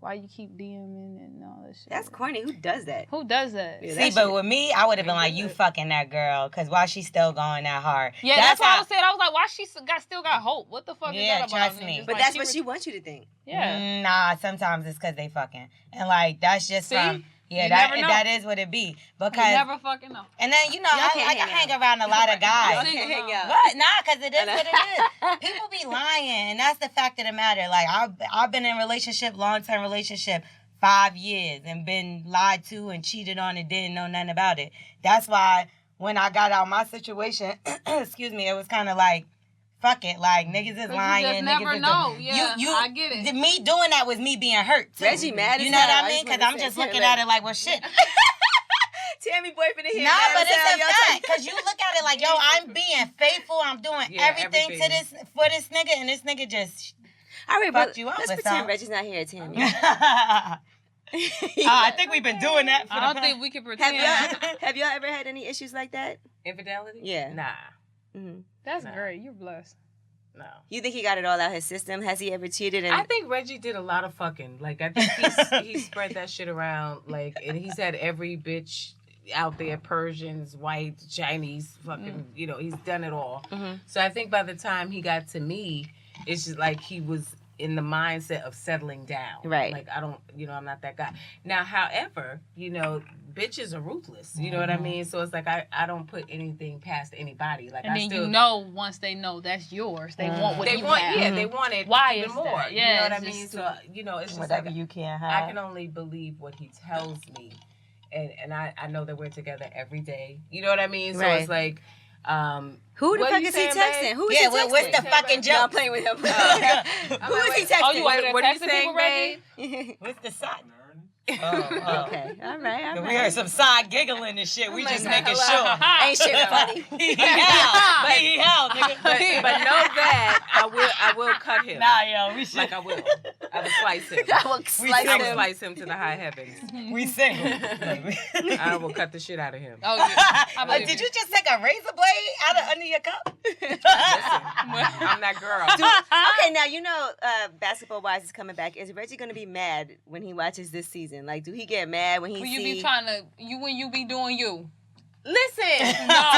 Why you keep DMing and all that shit? That's corny. Who does that? Who does that? Yeah, See, that but shit- with me, I would have been like, you fucking that girl, because why she still going that hard? Yeah, that's why I was saying. I was like, why she still got hope? What the fuck Yeah, is that about? trust me. Just But like, that's what she wants you to think. Yeah. Nah, sometimes it's because they fucking. And, like, that's just See? from... Yeah, You never know. that is what it be. You Because... never fucking know. And then, you know, Y'all I can't hang hang around a lot of guys. Y'all can't hang out. What? Nah, because it is what it is. People be lying, and that's the fact of the matter. Like, I've been in a relationship, long-term relationship, 5 years, and been lied to and cheated on and didn't know nothing about it. That's why when I got out my situation, excuse me, it was kind of like, fuck it. Like, niggas is lying. You just niggas never is know. Yeah, I get it. Me doing that was me being hurt, too. Reggie mad as You know hell. what I I mean? just Because wanna I'm say just shit looking like- at it like, well, shit. Tammy boyfriend in here. No, mad but as hell. it's a Y'all fact talking- because you look at it like, yo, I'm being faithful. I'm doing Yeah, everything to everything. for this nigga, and this nigga just. All right, fucked but you up let's with pretend something. Reggie's not here, Tammy. I think we've been doing that. For I don't think we can pretend. Have y'all ever had any issues like that? Infidelity? Yeah. Nah. Mm-hmm. That's Nah. great. You're blessed. No. You think he got it all out his system? Has he ever cheated? And I think Reggie did a lot of fucking. Like, I think he spread that shit around. Like, and he's had every bitch out there, Persians, white, Chinese, fucking, you know, he's done it all. Mhm. So I think by the time he got to me, it's just like he was in the mindset of settling down. Right. Like, I don't, you know, I'm not that guy. Now, however, you know, bitches are ruthless. You know what I mean? So it's like I don't put anything past anybody. Like, And I then still... you know, once they know that's yours, they want what They you want, have. yeah, they want it Why even is more. that? You Yeah, know what I it's mean? just So, you know, it's just Whatever like, you can I have. can only believe what he tells me. And I know that we're together every day. You know what I mean? So Right. it's like, who the what fuck you is he saying, texting? babe? Who is Yeah, he texting? what's the fucking No, I'm joke? playing with him. Who like, is he wait. texting? Oh, you over there What are you texting saying, people, Reggie? babe? What's the side? Okay, all right. We heard some side giggling and shit. We like, just making hello. sure. Ain't shit funny. He hell, nigga. But know that I will cut him. Nah, yo, we should. Like I will slice him. I will slice I will him. slice him to the high heavens. We single. I will cut the shit out of him. Oh, yeah. I believe Did you. you just take a razor blade out of under your cup? I'm that girl. Okay, now you know Basketball Wives is coming back. Is Reggie gonna be mad when he watches this season? Like, do he get mad when he When see? you be trying to, when you be doing you. Listen. No.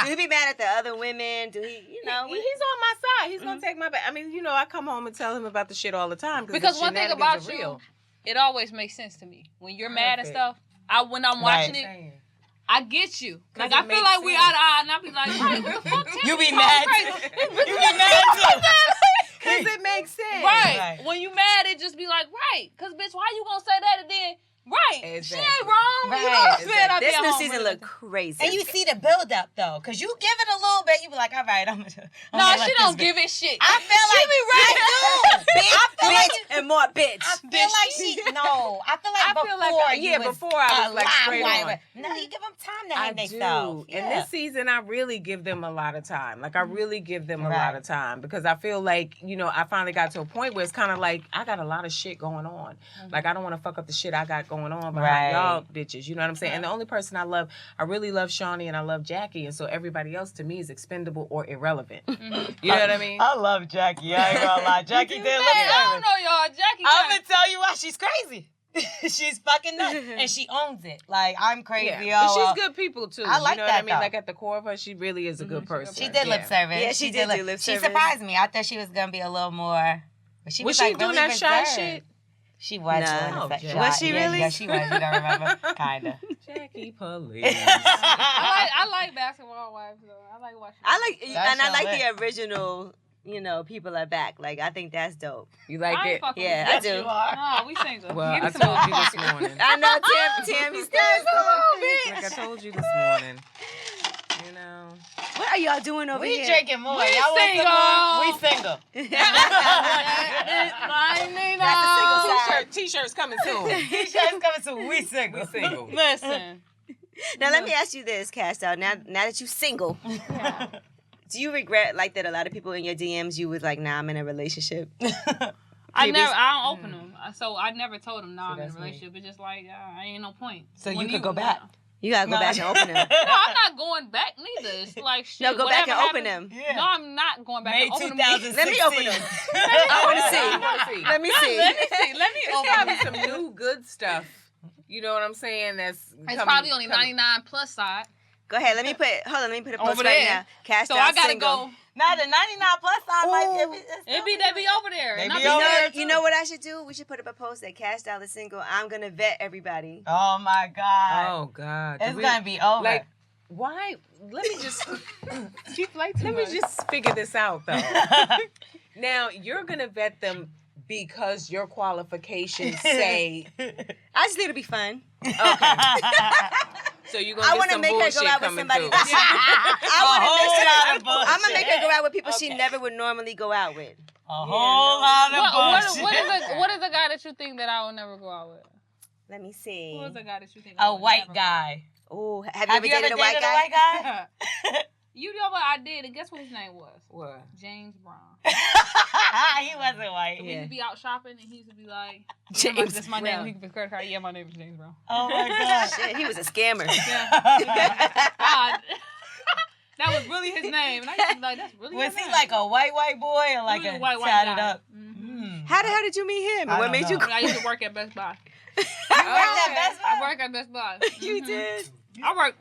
Do he be mad at the other women? Do he, you know? He's on my side. He's gonna take my back. I mean, you know, I come home and tell him about the shit all the time Because the one thing shenanigans about are you, real. it always makes sense to me. When you're mad and Perfect. stuff, when I'm watching it, I get you. Like, it I feel makes like we sense. eye to eye, and I be like, right, what the fuck? You be Tim? mad Crazy. too. You be mad too. Because it makes sense. Right. Right. When you mad, it just be like, right. Because, bitch, why you going to say that and then Right. Exactly. She ain't wrong. Right. You know what I'm saying? I be This at new home season really look crazy. And you see the build up though, because you give it a little bit, you be like, all right, I'm gonna. No, she don't give it shit. I feel like be right. Bitch and more bitch. I feel like she. No, I feel like before I was like straight on. No, you give them time to I hang do. themselves. And this season, I really give them a lot of time. Like, I really give them a lot of time because I feel like, you know, I finally got to a point where it's kind of like, I got a lot of shit going on. Like, I don't want to fuck up the shit I got going on behind y'all bitches. You know what I'm saying? And the only person I really love Shawnee and I love Jackie. And so everybody else to me is expendable or irrelevant. You know what I mean? I love Jackie. I ain't gonna lie. Jackie did look I don't know, y'all. Jackie. I'm gonna tell you why she's crazy. She's fucking nuts, and she owns it. Like, I'm crazy, but she's good people too. I like you know that, what I mean? though. Like at the core of her, she really is a good person. She did lip service. Yeah, she did do lip service. She surprised me. I thought she was gonna be a little more. But she was she like doing really that shy reserved. shit? She was No. doing the Was she really? Yeah, she was. You don't remember? Kinda. Jackie Police. I like Basketball Wives though. I like watching. I like the original. You know, people are back. Like, I think that's dope. You like it? Yeah, I do. No, we single. Well, I told you this morning. I know, Tammy Stas. Like I told you this morning. You know. What are y'all doing over here? We drinking more. We Y'all single. want some more? We single. That's T-shirts coming soon. T-shirts coming soon. We single. We single. Listen. Now let me ask you this, Kash Doll. Now that you're single, do you regret like that? A lot of people in your DMs, you was like, "Nah, I'm in a relationship." I don't open them, so I never told them, "Nah, I'm in a relationship." It's just like, I ain't no point. So you could go back. You gotta go back and open them. No, I'm not going back neither. It's like shit. No, go back and open them. Yeah. No, I'm not going back and open them. Let me open them. I want to see. Let me see. Let me There's open probably them. some new good stuff. You know what I'm saying? It's probably only 99 plus side. Go ahead. Let me put a post Over right there. now. Kash So Doll I gotta single. go. Now the 99 plus side might be. They be over there. They And be I be over there there, too. You know what I should do? We should put up a post that Kash Doll is single. I'm gonna vet everybody. Oh my God. Oh God. It's gonna be over. Like, why? Let me just. Let Let me just figure this out though. Now you're gonna vet them because your qualifications say. I just think it'll be fun. Okay. So you're gonna I get want to some make her bullshit go out with coming somebody. through. I'm gonna make her go out with people she never would normally go out with. A whole lot of bullshit. What is a guy that you think that I will never go out with? Let me see. Who is a guy that you think? A white guy. Oh, have you ever dated a white guy? guy? You know what I did, and guess what his name was? What? James Brown. He wasn't white. We used to be out shopping, and he used to be like, James "That's my name." He could credit card. Yeah, my name is James Brown. Oh my God. Shit, he was a scammer. God. That was really his name, and I used to be like, "That's really." Was his he name. like a white boy or like He was a a white tatted guy. up? Mm-hmm. How the hell did you meet him? I What don't made you? know. I used to work at Best Buy. You worked at Best Buy? I work at Best Buy. You Mhm. did. I work.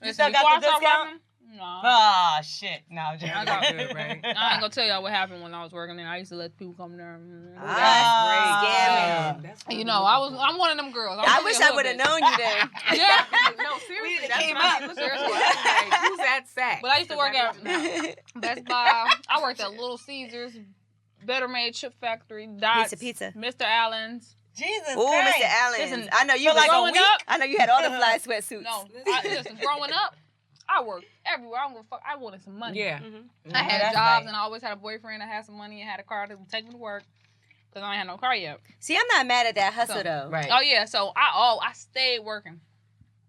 You still got the discount? No. Oh shit! No, I'm joking. I got Good, right? I ain't gonna tell y'all what happened when I was working there. I used to let people come there. That's great. Scamming. You know, I'm one of them girls. I wish I would have known you then. Yeah. No, seriously, that's came what I up. was seriously. Like, who's that sack? But I used to work at Best Buy. I worked at Little Caesars, Better Made Chip Factory, Dots, Pizza. Mr. Allen's. Jesus Oh, Christ. Mr. Allen's. Listen, I know you for was like a week? I know you had all the fly sweatsuits. No, listen, growing up, I worked everywhere. I don't give a fuck. I wanted some money. Yeah. Mm-hmm. I had That's jobs right. and I always had a boyfriend. I had some money and had a car to take me to work because I ain't had no car yet. See, I'm not mad at that hustle So, though. Right. Oh yeah, so I stayed working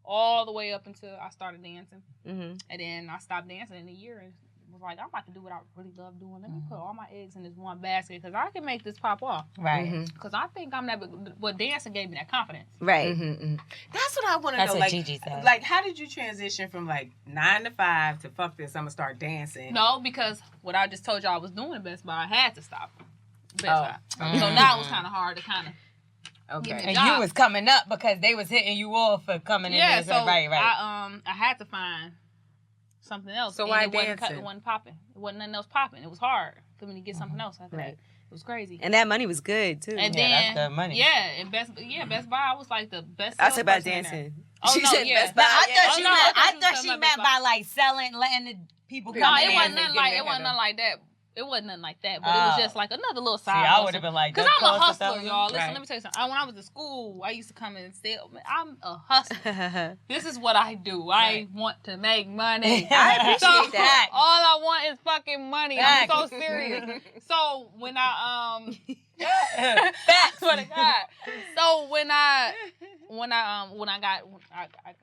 all the way up until I started dancing, Mm-hmm. and then I stopped dancing in a year and was like, I'm about to do what I really love doing. Let me put all my eggs in this one basket because I can make this pop off. Right. Because I think I'm that. But dancing gave me that confidence. Right. Mm-hmm. That's what I want to That's know. what Like, Gigi said. like, how did you transition from like 9 to 5 to fuck this? I'm gonna start dancing. No, because what I just told y'all I was doing at Best Buy, I had to stop. Best Buy. Mm-hmm. So now it was kind of hard to kind of. Okay. And job. you was coming up because they was hitting you off for coming in Yeah, there. so Right. I had to find something else. So and why it wasn't dancing? It wasn't popping. It wasn't nothing else popping. It was hard for me to get something else after that. Right. It was crazy. And that money was good too. And Yeah, then that's the money. Yeah, and Best Buy, I was like the best. I was about salesperson in there. dancing. Oh, She no, said yeah. Best Buy. But I yeah. thought she no, meant, I I thought thought you she meant meant Best by like selling, letting the people No, come it in. wasn't nothing like they it wasn't had nothing like that. It wasn't nothing like that, but it was just like another little side. I would have been like, because I'm a hustler, y'all. Listen, right. let me tell you something. When I was in school, I used to come in and say, I'm a hustler. This is what I do. I want to make money. I appreciate that. All I want is fucking money. I'm so serious. So when I swear to God. So when I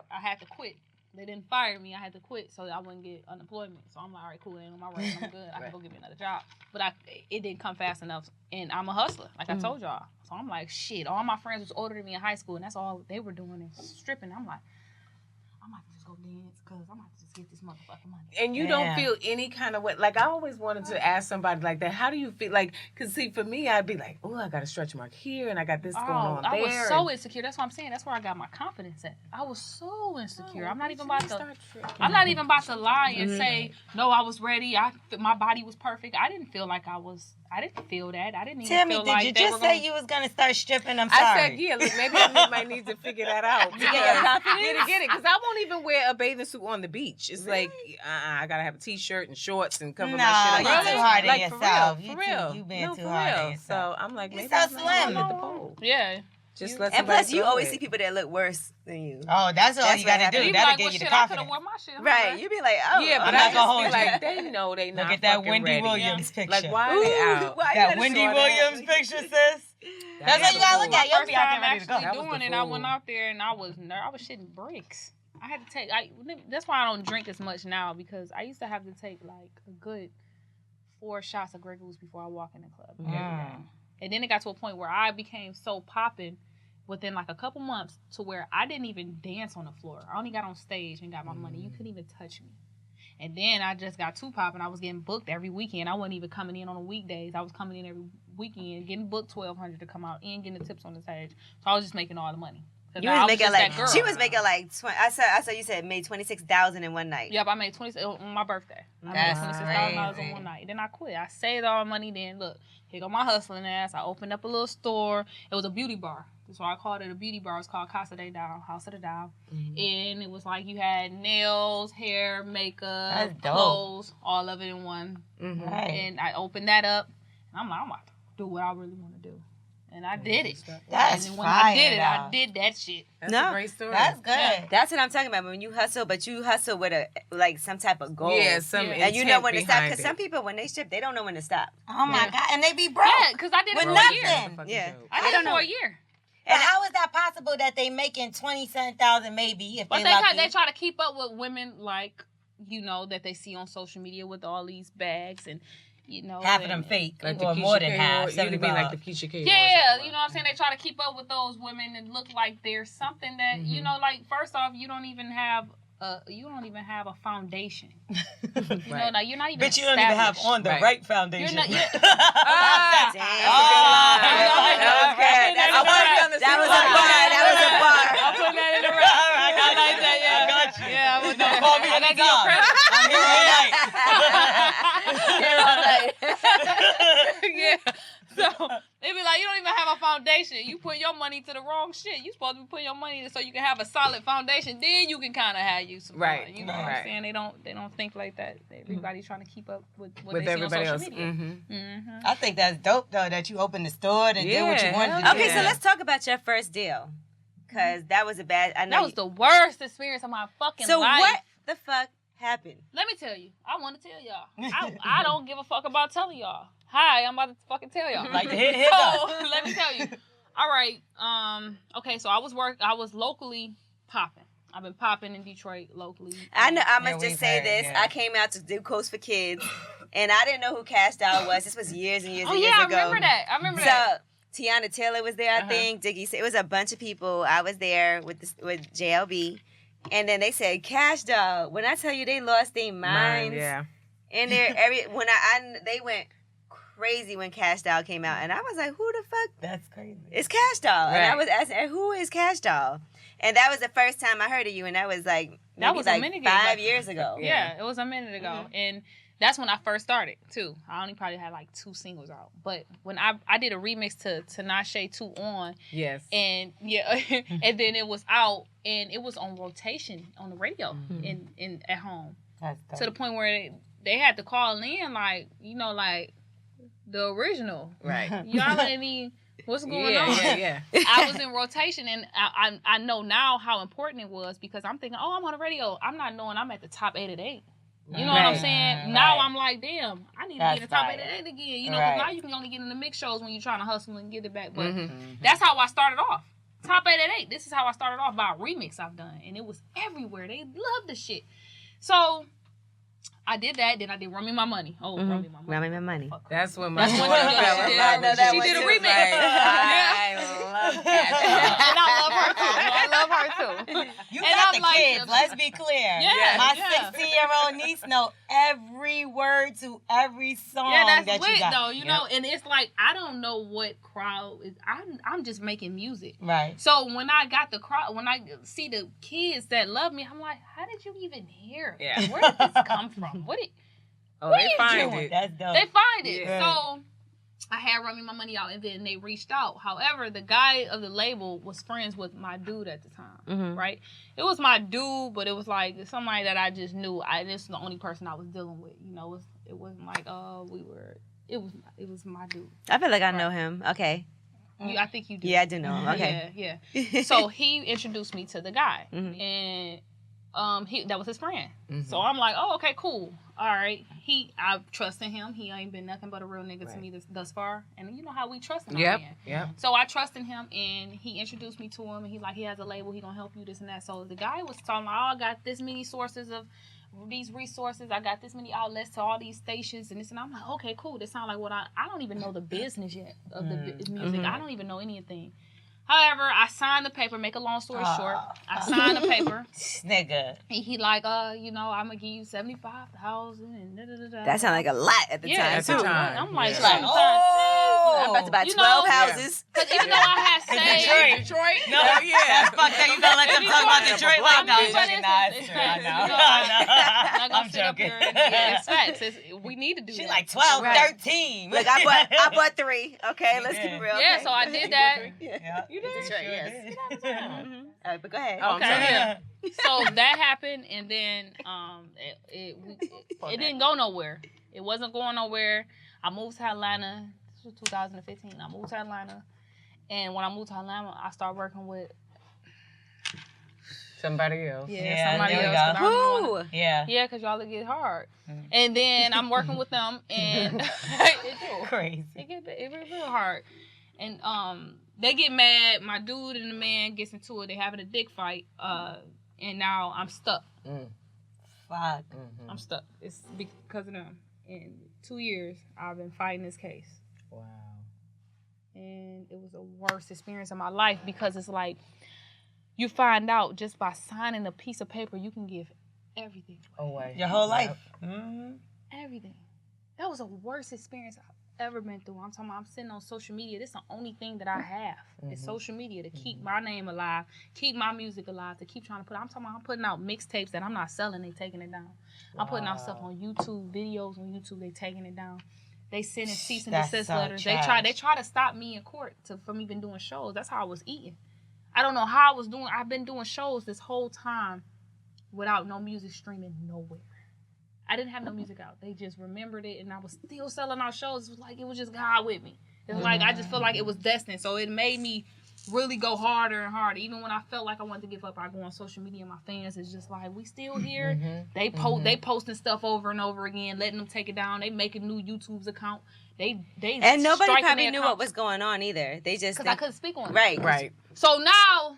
had to quit. They didn't fire me. I had to quit so I wouldn't get unemployment. So I'm like, all right, cool. It ain't on my record. I'm good. I can go get me another job. But it didn't come fast enough. And I'm a hustler, like I told y'all. So I'm like, shit. All my friends was older than me in high school, and that's all they were doing is stripping. I'm like, I might just go dance because I might just get this motherfucking money. And you don't feel any kind of way. Like, I always wanted to ask somebody like that, how do you feel? Like, because, see, for me, I'd be like, oh, I got a stretch mark here, and I got this going on there. I was so insecure. That's what I'm saying. That's where I got my confidence at. I was so insecure. I'm not even about to lie and say, no, I was ready. My body was perfect. I didn't feel like I didn't feel that. I didn't even feel like did you just say you was going to start stripping? I'm sorry. I said, yeah, look, maybe I might need to figure that out. To get your confidence? Get it. Because I won't even wear a bathing suit on the beach. It's like, I got to have a t-shirt and shorts and cover my shit up. You're too hard on yourself. For real. You being too hard on yourself. So I'm like, maybe You're I'm so not slim. at the pole. Yeah. Just let And somebody plus, you throw always it. see people that look worse than you. Oh, that's all you got to do. You be That'll like, give well, you the shit, I could confidence. have worn my shit. Right. You be like, oh. Yeah, but I'm I not gonna just hold be you. like, they know they not Look at that fucking Wendy ready. Williams picture. Like, why Ooh, are they out? why you That gotta Wendy show that? Williams picture, sis. That's what you gotta look at. You'll be out there ready to go. Actually doing it, I went out there and I was shitting bricks. I had to take. That's why I don't drink as much now because I used to have to take like a good 4 shots of Grey Goose before I walk in the club. And then it got to a point where I became so popping within like a couple months to where I didn't even dance on the floor. I only got on stage and got my money. You couldn't even touch me. And then I just got too popping. I was getting booked every weekend. I wasn't even coming in on the weekdays. I was coming in every weekend, getting booked $1,200 to come out and getting the tips on the stage. So I was just making all the money. You was making like she was making like 20. I saw you said made $26,000 in one night. Yep, I made on my birthday. I made $26,000 in one night. Then I quit. I saved all my money. Then look, here go my hustling ass. I opened up a little store. It was a beauty bar. So I called it a beauty bar. It's called Casa de Doll, House of the Doll. And it was like you had nails, hair, makeup, clothes, all of it in one. And I opened that up. And I'm like, I'm about to do what I really want to do. And I did it. That's and when fire, I did it, I did that shit. That's a great story. That's good. Yeah. That's what I'm talking about. When you hustle, but you hustle with some type of goal. Yeah, and you know when to stop. Because some people, when they strip, they don't know when to stop. Oh my God, and they be broke. Yeah, because I did it with for nothing. a year. Yeah, I did it for a year. And how is that possible that they making 20,000 maybe if but they lucky? They try to keep up with women like that they see on social media with all these bags and half of them fake like or more than half. You mean like the Keisha K. Yeah, you know what I'm saying? They try to keep up with those women and look like there's something that like first off, you don't even have a foundation. Now you're not even. But you don't even have on the right foundation. Damn. That was a bar. I'm putting that in the rap. I like that. Yeah, I got you. Yeah, I got you credit. I'm here all night. Yeah. So they be like, you don't even have a foundation. You put your money to the wrong shit. You supposed to be putting your money so you can have a solid foundation. Then you can kind of have you some fun. You know what I'm saying? They don't think like that. Everybody's trying to keep up with what they everybody see on else. social media. I think that's dope though that you opened the store and did what you wanted to do. Okay, so let's talk about your first deal. Because that was a bad. I know that was the worst experience of my fucking life. So what the fuck happened? Let me tell you. I want to tell y'all. I don't give a fuck about telling y'all. Hi, I'm about to fucking tell y'all. Like hit so let me tell you. All right. Okay. So I was locally popping. I've been popping in Detroit locally. I know. I must just say this. Yeah. I came out to do Coast for Kids, and I didn't know who Kash Doll was. This was years and years and years ago. I remember that. So Tiana Taylor was there. I think Diggy. It was a bunch of people. I was there with JLB, and then they said Kash Doll. When I tell you, they lost their minds. Yeah. And they went crazy when Kash Doll came out, and I was like, "Who the fuck? That's crazy. It's Kash Doll." Right. And I was asking, "Who is Kash Doll?" And that was the first time I heard of you, and that was like a minute 5 years ago. Yeah, it was a minute ago, and that's when I first started too. I only probably had like 2 singles out, but when I did a remix to Tinashe 2 On, and and then it was out, and it was on rotation on the radio in at home. To the point where they had to call in, like, you know, like the original. Right. Y'all let me. What's going on? Yeah. I was in rotation, and I know now how important it was because I'm thinking, oh, I'm on the radio. I'm not knowing I'm at the top 8 at 8. You know what I'm saying? Right. Now I'm like, damn, I need to be in the top 8 That's at 8 again. You know, because now you can only get in the mix shows when you're trying to hustle and get it back. But that's how I started off. Top 8 at 8. This is how I started off by a remix I've done. And it was everywhere. They loved the shit. So I did that. Then I did Run Me My Money. Oh, Run Me My Money. Run Me My Money. That's when my That's daughter when fell in she love with did you. a was remix. like, I love that. And I love her too. I love her too. You And got I'm the like, kids. Let's be clear. Yeah, My yeah. 16-year-old niece know every word to every song Yeah, that's that lit you got. though, you know. And it's like I don't know what crowd is. I'm just making music, Right. So when I got the crowd, when I see the kids that love me, I'm like, how did you even hear it? Yeah. Where did this come from? Oh, they find it. That's dope. They find it. Yeah. So I had Run Me My Money out, and then they reached out. However, the guy of the label was friends with my dude at the time, right? It was my dude, but it was like somebody that I just knew. This was the only person I was dealing with. You know, it wasn't like It was my dude. I feel like I know him. Okay. I think you do. Yeah, I do know him. Okay. Yeah. So he introduced me to the guy, and that was his friend. So I'm like, oh, okay, cool. All right. I trust in him. He ain't been nothing but a real nigga to me thus far. And you know how we trust him. Yep. So I trusted him, and he introduced me to him, and he has a label. He gonna help you, this and that. So the guy was talking, I got this many sources of these resources. I got this many outlets to all these stations and this, and I'm like, okay, cool. This sounds like what I don't even know the business yet of the music. I don't even know anything. However, I signed the paper. Make a long story short, I signed the paper. Nigga. And he like, I'm gonna give you 75,000 and da da da da. That sounded like a lot at the time, at the too. time. I'm like, Like, I'm about to buy 12 houses. Because even though I had saved Detroit. No, That's fucked up. You gonna let them talk about Detroit like no, I'm joking. Nah, it's true. I know. I'm joking. It's facts. We need to do She that. like 12, Right. 13. Look, I bought 3. Okay, let's keep it real. Yeah, okay? so I did that. Yeah. You did? Sure Yes. did. All right, but go ahead. Oh, Okay, yeah. So that happened, and then it didn't go nowhere. It wasn't going nowhere. I moved to Atlanta. This was 2015. I moved to Atlanta, and when I moved to Atlanta, I started working with somebody else. somebody there we else. 'Cause I don't Who? wanna- Yeah. Yeah, because y'all it get hard. And then I'm working with them, and it do. Crazy. It get real hard. And they get mad. My dude and the man gets into it. They having a dick fight. And now I'm stuck. Fuck. I'm stuck. It's because of them. In 2 years, I've been fighting this case. Wow. And it was the worst experience of my life because it's like you find out just by signing a piece of paper, you can give everything Away. Your whole life. Everything. That was the worst experience I've ever been through. I'm talking about I'm sitting on social media. This is the only thing that I have. It's social media to keep my name alive, keep my music alive, to keep trying to put. I'm talking about I'm putting out mixtapes that I'm not selling. They taking it down. I'm putting out stuff on YouTube, videos on YouTube. They taking it down. They sending cease and desist letters. They try to stop me in court from even doing shows. That's how I was eating. I don't know how I was doing. I've been doing shows this whole time without no music streaming nowhere. I didn't have no music out. They just remembered it, and I was still selling out shows. It was like it was just God with me. It was like I just felt like it was destined. So it made me really go harder and harder. Even when I felt like I wanted to give up, I go on social media. And my fans is just like, we still here. They posting stuff over and over again, letting them take it down. They making new YouTube's account. They And nobody striking probably their knew accounts. what was going on either. They just Because I couldn't speak on it. Right. So now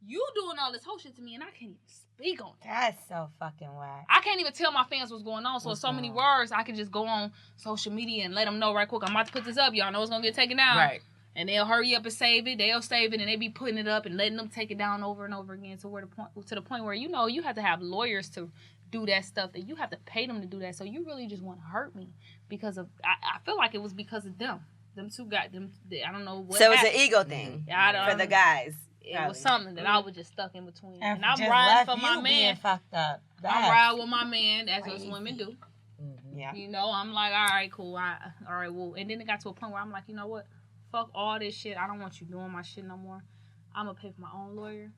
you doing all this whole shit to me, and I can't even speak on it. That's so fucking whack. I can't even tell my fans what's going on. So so many words, I can just go on social media and let them know right quick. I'm about to put this up. Y'all know it's gonna get taken down. Right. And they'll hurry up and save it. They'll save it, and they be putting it up and letting them take it down over and over again to the point where you have to have lawyers to do that stuff. That you have to pay them to do that. So you really just want to hurt me because of. I feel like it was because of them. Them two got them. I don't know what. So it's happened. an ego thing for the guys. It was something that I was just stuck in between. And I'm just riding left for my you man. being fucked up. I'm riding with my man, as us women do. Yeah. You know, I'm like, all right, cool. All right, well. And then it got to a point where I'm like, you know what? Fuck all this shit. I don't want you doing my shit no more. I'm going to pay for my own lawyer.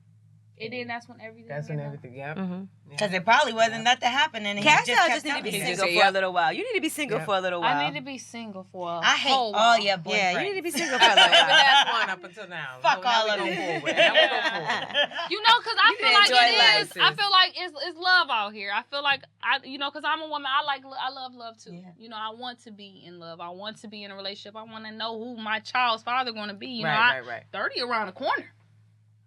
And then that's when everything. Yeah. Because it probably wasn't nothing happening. And Kash he Doll just just need to be kept single for a little while. You need to be single for a little while. I need to be single for a I hate whole all while. your boyfriends. Yeah, you need to be single for a little That's the while. last one up until now. Fuck So all now of we them. go forward. Now we go forward. You know, because I feel like enjoy it life, is. sis. I feel like it's love out here. I feel like because I'm a woman. I love love too. Yeah. You know, I want to be in love. I want to be in a relationship. I want to know who my child's father going to be. You know, Right. 30 around the corner.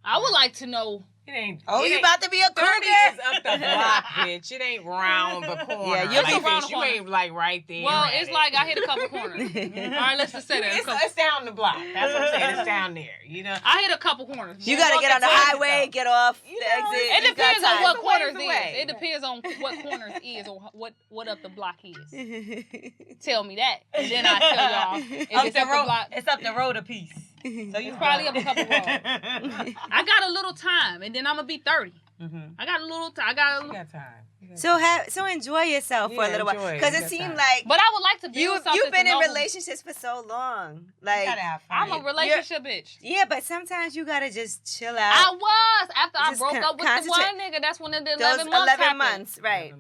I would like to know. It ain't. Oh, it you ain't- about to be a 30 cougar? is up the block, bitch. It ain't round the corner. Yeah, you're like, around the bitch, you corner. ain't like right there. Well, at it's it. like I hit a couple corners. All right, let's just say that. It's down the block. That's what I'm saying. It's down there. You know. I hit a couple corners. You gotta get on the highway, get off the know, exit. It You got depends on time. what It's a corners ways is. away. It depends on what corners is or what up the block is. Tell me that, and then I tell y'all if Up it's the up the road. block. It's up the road a piece. So you It's probably up a couple roads. I got a little time, and then I'm gonna be 30. I got a little time. I got a You little. got time. So enjoy yourself for a Yeah, little while, enjoy it. because You it got seemed time. like But I would like to build something. you've been to in know- relationships for so long. Like, gotta have fun. I'm a relationship bitch. yeah, but sometimes you gotta just chill out. I was after I Just broke up with the concentrate. one nigga. That's when the Those 11 months 11 happened. months, right?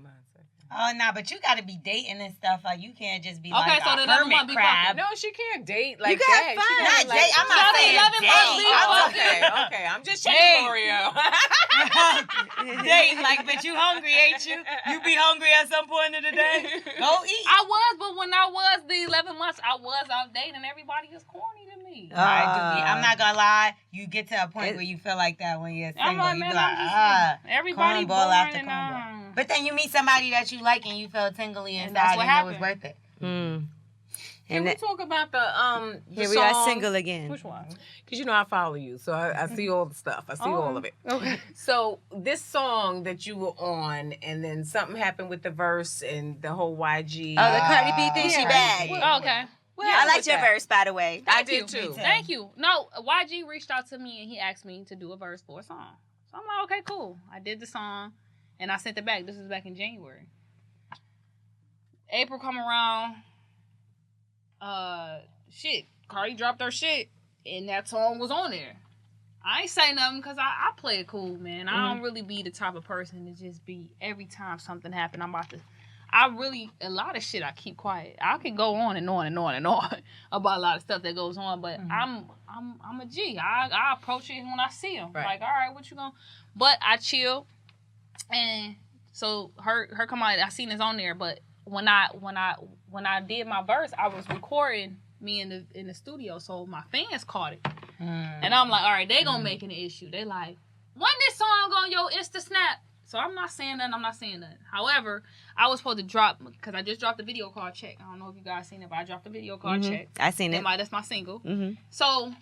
Oh, nah, but you gotta be dating and stuff. Like, you can't just be Okay, like so a the 11 hermit month be crab. No, she can't date like can that. have fun. She Not can't, date. I'm not Shawty, saying 11 months, date. leave I'm fucking- Okay. I'm just Date. checking Oreo. date. Like, bitch, you hungry, ain't you? You be hungry at some point of the day. Go eat. I was, but when I was the 11 months, I was out dating. Everybody is corny to me. I'm not gonna lie. You get to a point It- where you feel like that when you're single. I'm like, you man, be like, I'm just everybody cornball boring after and cornball. But then you meet somebody that you like and you feel tingly And inside, that's what and it was happened. worth it. Mm. Can And we that, talk about the here we are, song? single again. Which one? Because you know I follow you, so I see all the stuff. I see all of it. Okay. So this song that you were on, and then something happened with the verse and the whole YG. Oh, the Cardi B thing, she Yeah. bad. Oh, okay. I liked your verse, by the way. I Thank did you. too. Thank you. No, YG reached out to me and he asked me to do a verse for a song. So I'm like, okay, cool. I did the song and I sent it back. This was back in January. April come around. Cardi dropped her shit and that song was on there. I ain't say nothing because I play it cool, man. I don't really be the type of person to just be every time something happen, a lot of shit I keep quiet. I can go on and on and on and on about a lot of stuff that goes on, but I'm a G. I approach it when I see him. Right. Like, all right, what you gonna? But I chill, and so her come out. I seen this on there, but when I did my verse, I was recording me in the studio, so my fans caught it, and I'm like, all right, they gonna make it an issue. They like, when this song on your Insta Snap? So I'm not saying nothing. However, I was supposed to drop, because I just dropped the video called Check. I don't know if you guys seen it, but I dropped the video called Check. I seen it. That's my single. Mm-hmm. So,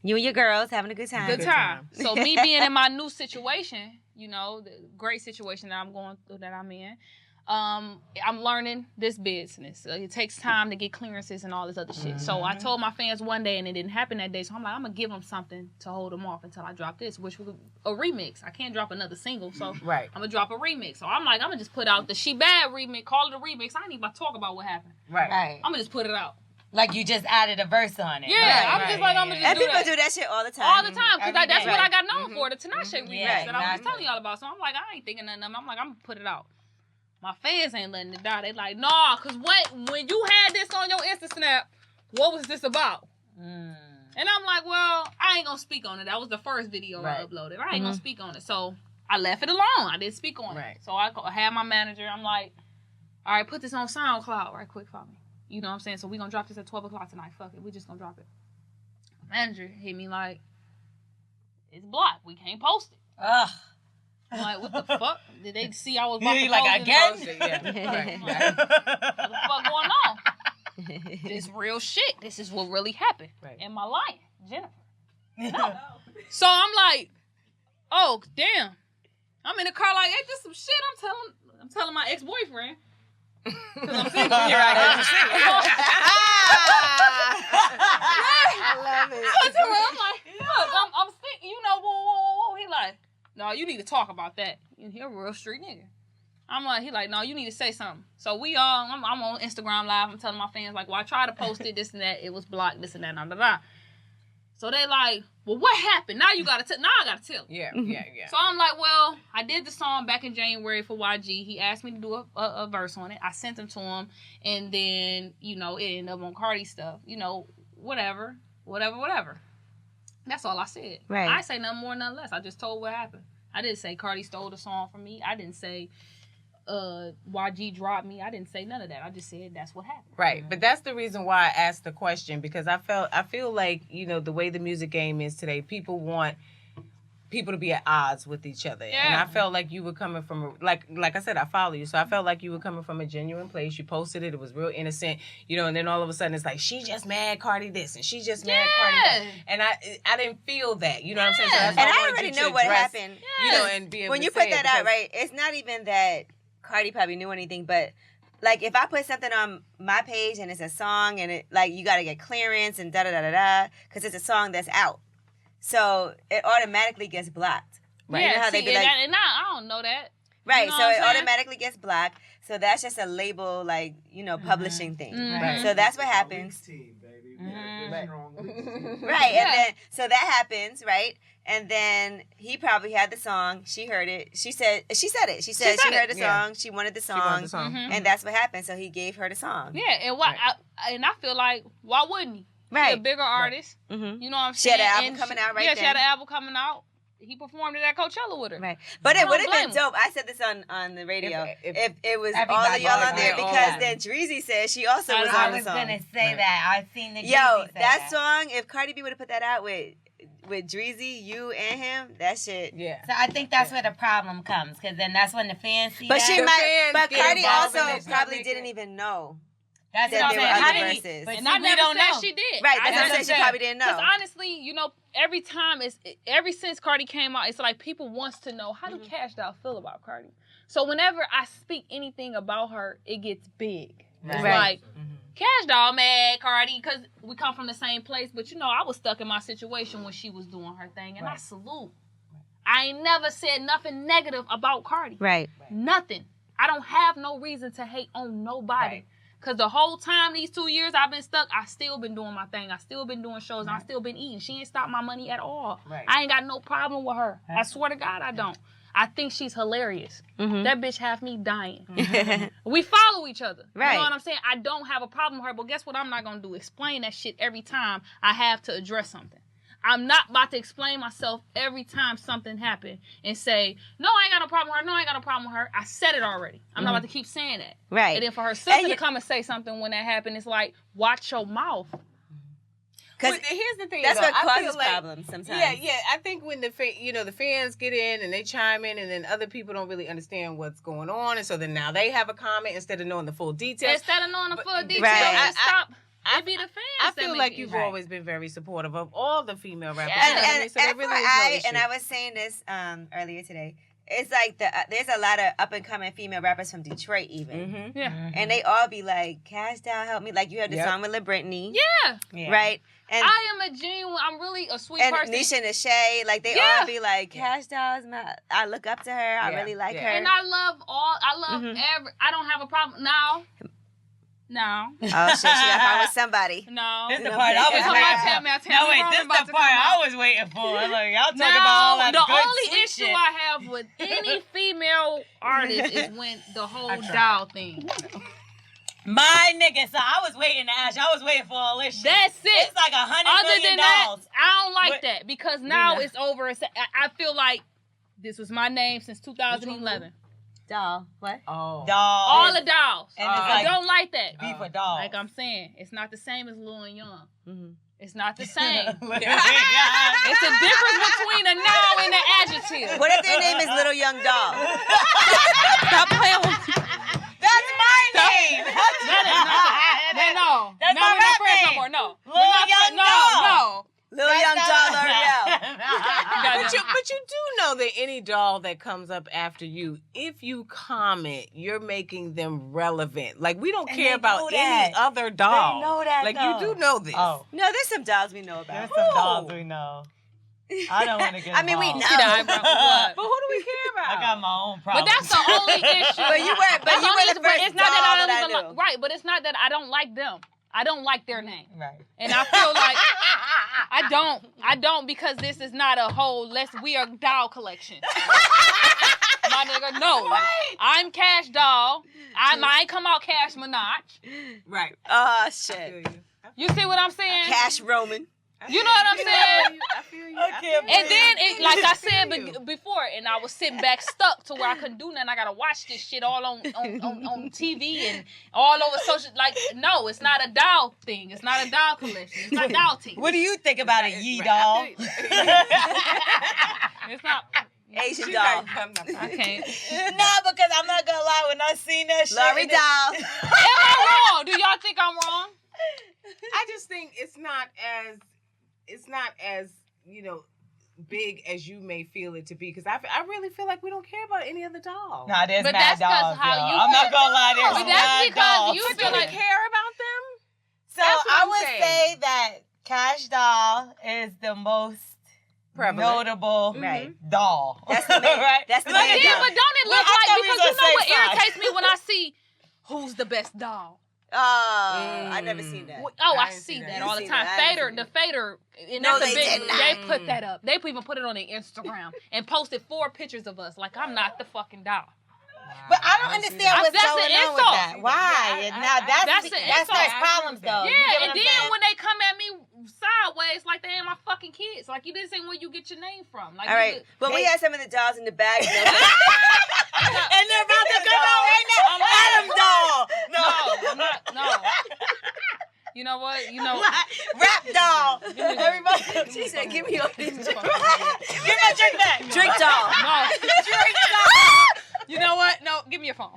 You and your girls having a good time. good time. So me being in my new situation, the great situation that I'm going through, that I'm in, I'm learning this business. It takes time to get clearances and all this other shit. So I told my fans one day, and it didn't happen that day. So I'm like, I'm gonna give them something to hold them off until I drop this, which was a remix. I can't drop another single, so Right. I'm gonna drop a remix. So I'm like, I'm gonna just put out the She Bad remix, call it a remix. I ain't even about to talk about what happened. Right. I'm gonna just put it out. Like you just added a verse on it. Yeah, I'm just gonna And do people that. do that shit all the time. All the time, because Every that's day. what I got known for, the Tinashe remix Yeah, that I was just exactly. telling y'all about. So I'm like, I ain't thinking nothing of it. I'm like, I'm gonna put it out. My fans ain't letting it die. They like, nah, because when you had this on your Insta Snap, what was this about? And I'm like, well, I ain't gonna speak on it. That was the first video I uploaded. I ain't gonna speak on it. So I left it alone. I didn't speak on it. So I had my manager. I'm like, all right, put this on SoundCloud right quick for me. You know what I'm saying? So we gonna drop this at 12 o'clock tonight. Fuck it. We just gonna drop it. My manager hit me like, it's blocked. We can't post it. Ugh. I'm like, what the fuck? Did they see I was about to You like, post it? again? Yeah. I'm like, what the fuck going on? This real shit. This is what really happened. Right. Am I lying, Jennifer? No. So I'm like, oh damn. I'm in the car like, ain't this some shit? I'm telling my ex-boyfriend. 'Cause I'm single. You're out here single. I love it. So I'm like, look, I'm sick. Whoa. He like, no, you need to talk about that. You're a real street nigga. I'm like, he like, no, you need to say something. So I'm on Instagram Live. I'm telling my fans, like, well, I tried to post it, this and that. It was blocked, this and that, So they like, well, what happened? Now I gotta tell. Yeah. So I'm like, well, I did the song back in January for YG. He asked me to do a verse on it. I sent them to him, and then it ended up on Cardi stuff. Whatever. That's all I said. Right. I didn't say nothing more, nothing less. I just told what happened. I didn't say Cardi stole the song from me. I didn't say YG dropped me. I didn't say none of that. I just said that's what happened. Right, but that's the reason why I asked the question, because I feel like the way the music game is today, people want people to be at odds with each other. Yeah. And I felt like you were coming from like I said, I follow you, so I felt like you were coming from a genuine place. You posted it was real innocent, and then all of a sudden it's like, she just mad Cardi this and she just mad Cardi that. And I didn't feel that, you know what I'm saying? So that's and I already know what happened. And be able when to you say put that out, right, it's not even that Cardi probably knew anything, but like if I put something on my page and it's a song and it like you got to get clearance and da-da-da-da-da because it's a song that's out. So it automatically gets blocked. Right. Yeah, how they be like, and I don't know that. Right, so it automatically gets blocked. So that's just a label, like, publishing thing. Mm-hmm. Right. So that's what happens. Team, baby. Right, and then, so that happens, right? And then he probably had the song. She heard it. She said it. She said she heard the song. She wanted the song. Mm-hmm. And that's what happened. So he gave her the song. Yeah, and I feel like, why wouldn't he? Right. She's a bigger artist. Right. Mm-hmm. You know what I'm saying? She had an album coming out then. She had an album coming out. He performed it at Coachella with her. Right. But it would have been dope. I said this on the radio. If it was all of y'all on there, because then Dreezy said she also was on the song. I was going to say that. I've seen the Dreezy say that song, if Cardi B would have put that out with Dreezy, you and him, that shit. Yeah. So I think that's where the problem comes, because then that's when the fans see but that. But Cardi also probably didn't even know. That's what I'm saying. How did he? But and I never said know. She did. Right. That's what I'm saying. She probably didn't know. Because honestly, every time ever since Cardi came out, it's like people wants to know, how do Kash Doll feel about Cardi? So whenever I speak anything about her, it gets big. Right. It's like, Kash Doll mad Cardi, because we come from the same place. But I was stuck in my situation when she was doing her thing, and I salute. I ain't never said nothing negative about Cardi. Right. Nothing. I don't have no reason to hate on nobody. Right. Because the whole time, these 2 years I've been stuck, I still been doing my thing. I still been doing shows, and I still been eating. She ain't stopped my money at all. Right. I ain't got no problem with her. I swear to God, I don't. I think she's hilarious. Mm-hmm. That bitch have me dying. Mm-hmm. We follow each other. Right. You know what I'm saying? I don't have a problem with her, but guess what I'm not going to do? Explain that shit every time I have to address something. I'm not about to explain myself every time something happened and say, no, I ain't got no problem with her. No, I ain't got no problem with her. I said it already. I'm not about to keep saying that. Right. And then for her sister to come and say something when that happened, it's like, watch your mouth. Because here's the thing, that's what causes problems sometimes. Yeah. I think when the fans get in and they chime in, and then other people don't really understand what's going on, and so then now they have a comment instead of knowing the full details. Instead of knowing the full details, right. stop. It be the fans. I feel like you've always been very supportive of all the female rappers. And I was saying this earlier today. It's like there's a lot of up and coming female rappers from Detroit, even. Mm-hmm. Yeah. Mm-hmm. And they all be like, "Kash Doll, help me!" Like you have the song with Lil Brittany. Yeah. Right. And I am a genuine. I'm really a sweet person. And Nisha and Shay, like they all be like, "Kash Doll is my." I look up to her. I really like her. And I love every. I don't have a problem now. No. Oh shit! She got a problem with somebody. No. This is the part I was waiting for. No, wait, this is the part I was waiting for. Like, y'all talk about all that the only issue I have with any female artist is when the whole doll thing. My nigga, so I was waiting to ask. I was waiting for all this shit. That's it. It's like $100 million. That, I don't like that because now it's over. I feel like this was my name since 2011. Doll. What? Oh. Doll. All the dolls. And I don't like that. Be for dolls. Like I'm saying, it's not the same as Lil and Young. Mm-hmm. It's not the same. It's a difference between a noun and an adjective. What if their name is Little Young Doll? Stop playing with me. That's my name. No. That's my rap name. No more. No. Little Young Doll. No. Little Young Doll L'Oreal. But you do know that any doll that comes up after you, if you comment, you're making them relevant. Like, we don't care about any other doll. They know that, like, though. you do know this. Oh. No, there's some dolls we know about. There's some dolls we know. I don't want to get involved. I mean, we know. What? But who do we care about? I got my own problem. But that's the only issue. But you were the first it's not doll that I knew. right, but it's not that I don't like them. I don't like their name. Right. And I feel like I don't because this is not a whole we are doll collection. My nigga, no. Right. I'm Kash Doll. I might come out Cash Minaj. Right. Oh, shit. You see what I'm saying? Cash Roman. You know what I'm saying? I feel you. And then, like I said before, and I was sitting back stuck to where I couldn't do nothing. I gotta watch this shit all on TV and all over social. Like, no, it's not a doll thing. It's not a doll collection. It's not doll team. What do you think about a Yee doll? It's not. Asian doll. I can't. Nah, because I'm not gonna lie. When I seen that shit, Laurie doll. Am I wrong? Do y'all think I'm wrong? I just think it's not as big as you may feel it to be, because I really feel like we don't care about any other doll. Nah, there's But mad that's 'cause dolls. how yo. you I'm not feel. gonna lie. There's But mad that's because dolls. you But feel do we like care about them? So That's what I I'm would saying. say that Kash Doll is the most Prevalent. notable Right. doll. That's the main- right. that's the Like, main Yeah, doll. but don't it look Well, I like, thought we because was you on know what the same side. irritates me when I see who's the best doll. Oh, I never seen that. Oh, I didn't see see that that. all I the didn't time. see that. The fader, and No, that's a they big. did not. They put that up. They even put it on their Instagram and posted 4 pictures of us. Like, I'm not the fucking doll. But I don't understand what's That's going an on with insult. that. Why? Now that's that's an that's insult. problems though. You get Yeah, what and I'm then saying? when they come at me sideways, like they ain't my fucking kids. Like, you didn't say where you get your name from. Like, All right. Well, we had some of the dolls in the bag. And they're about to come out right now. Adam doll. No, I'm not. No. You know what? You know. Rap doll. Everybody. She said, "Give me your Give my drink back. drink doll." No. Drink doll. You know what? No, give me your phone.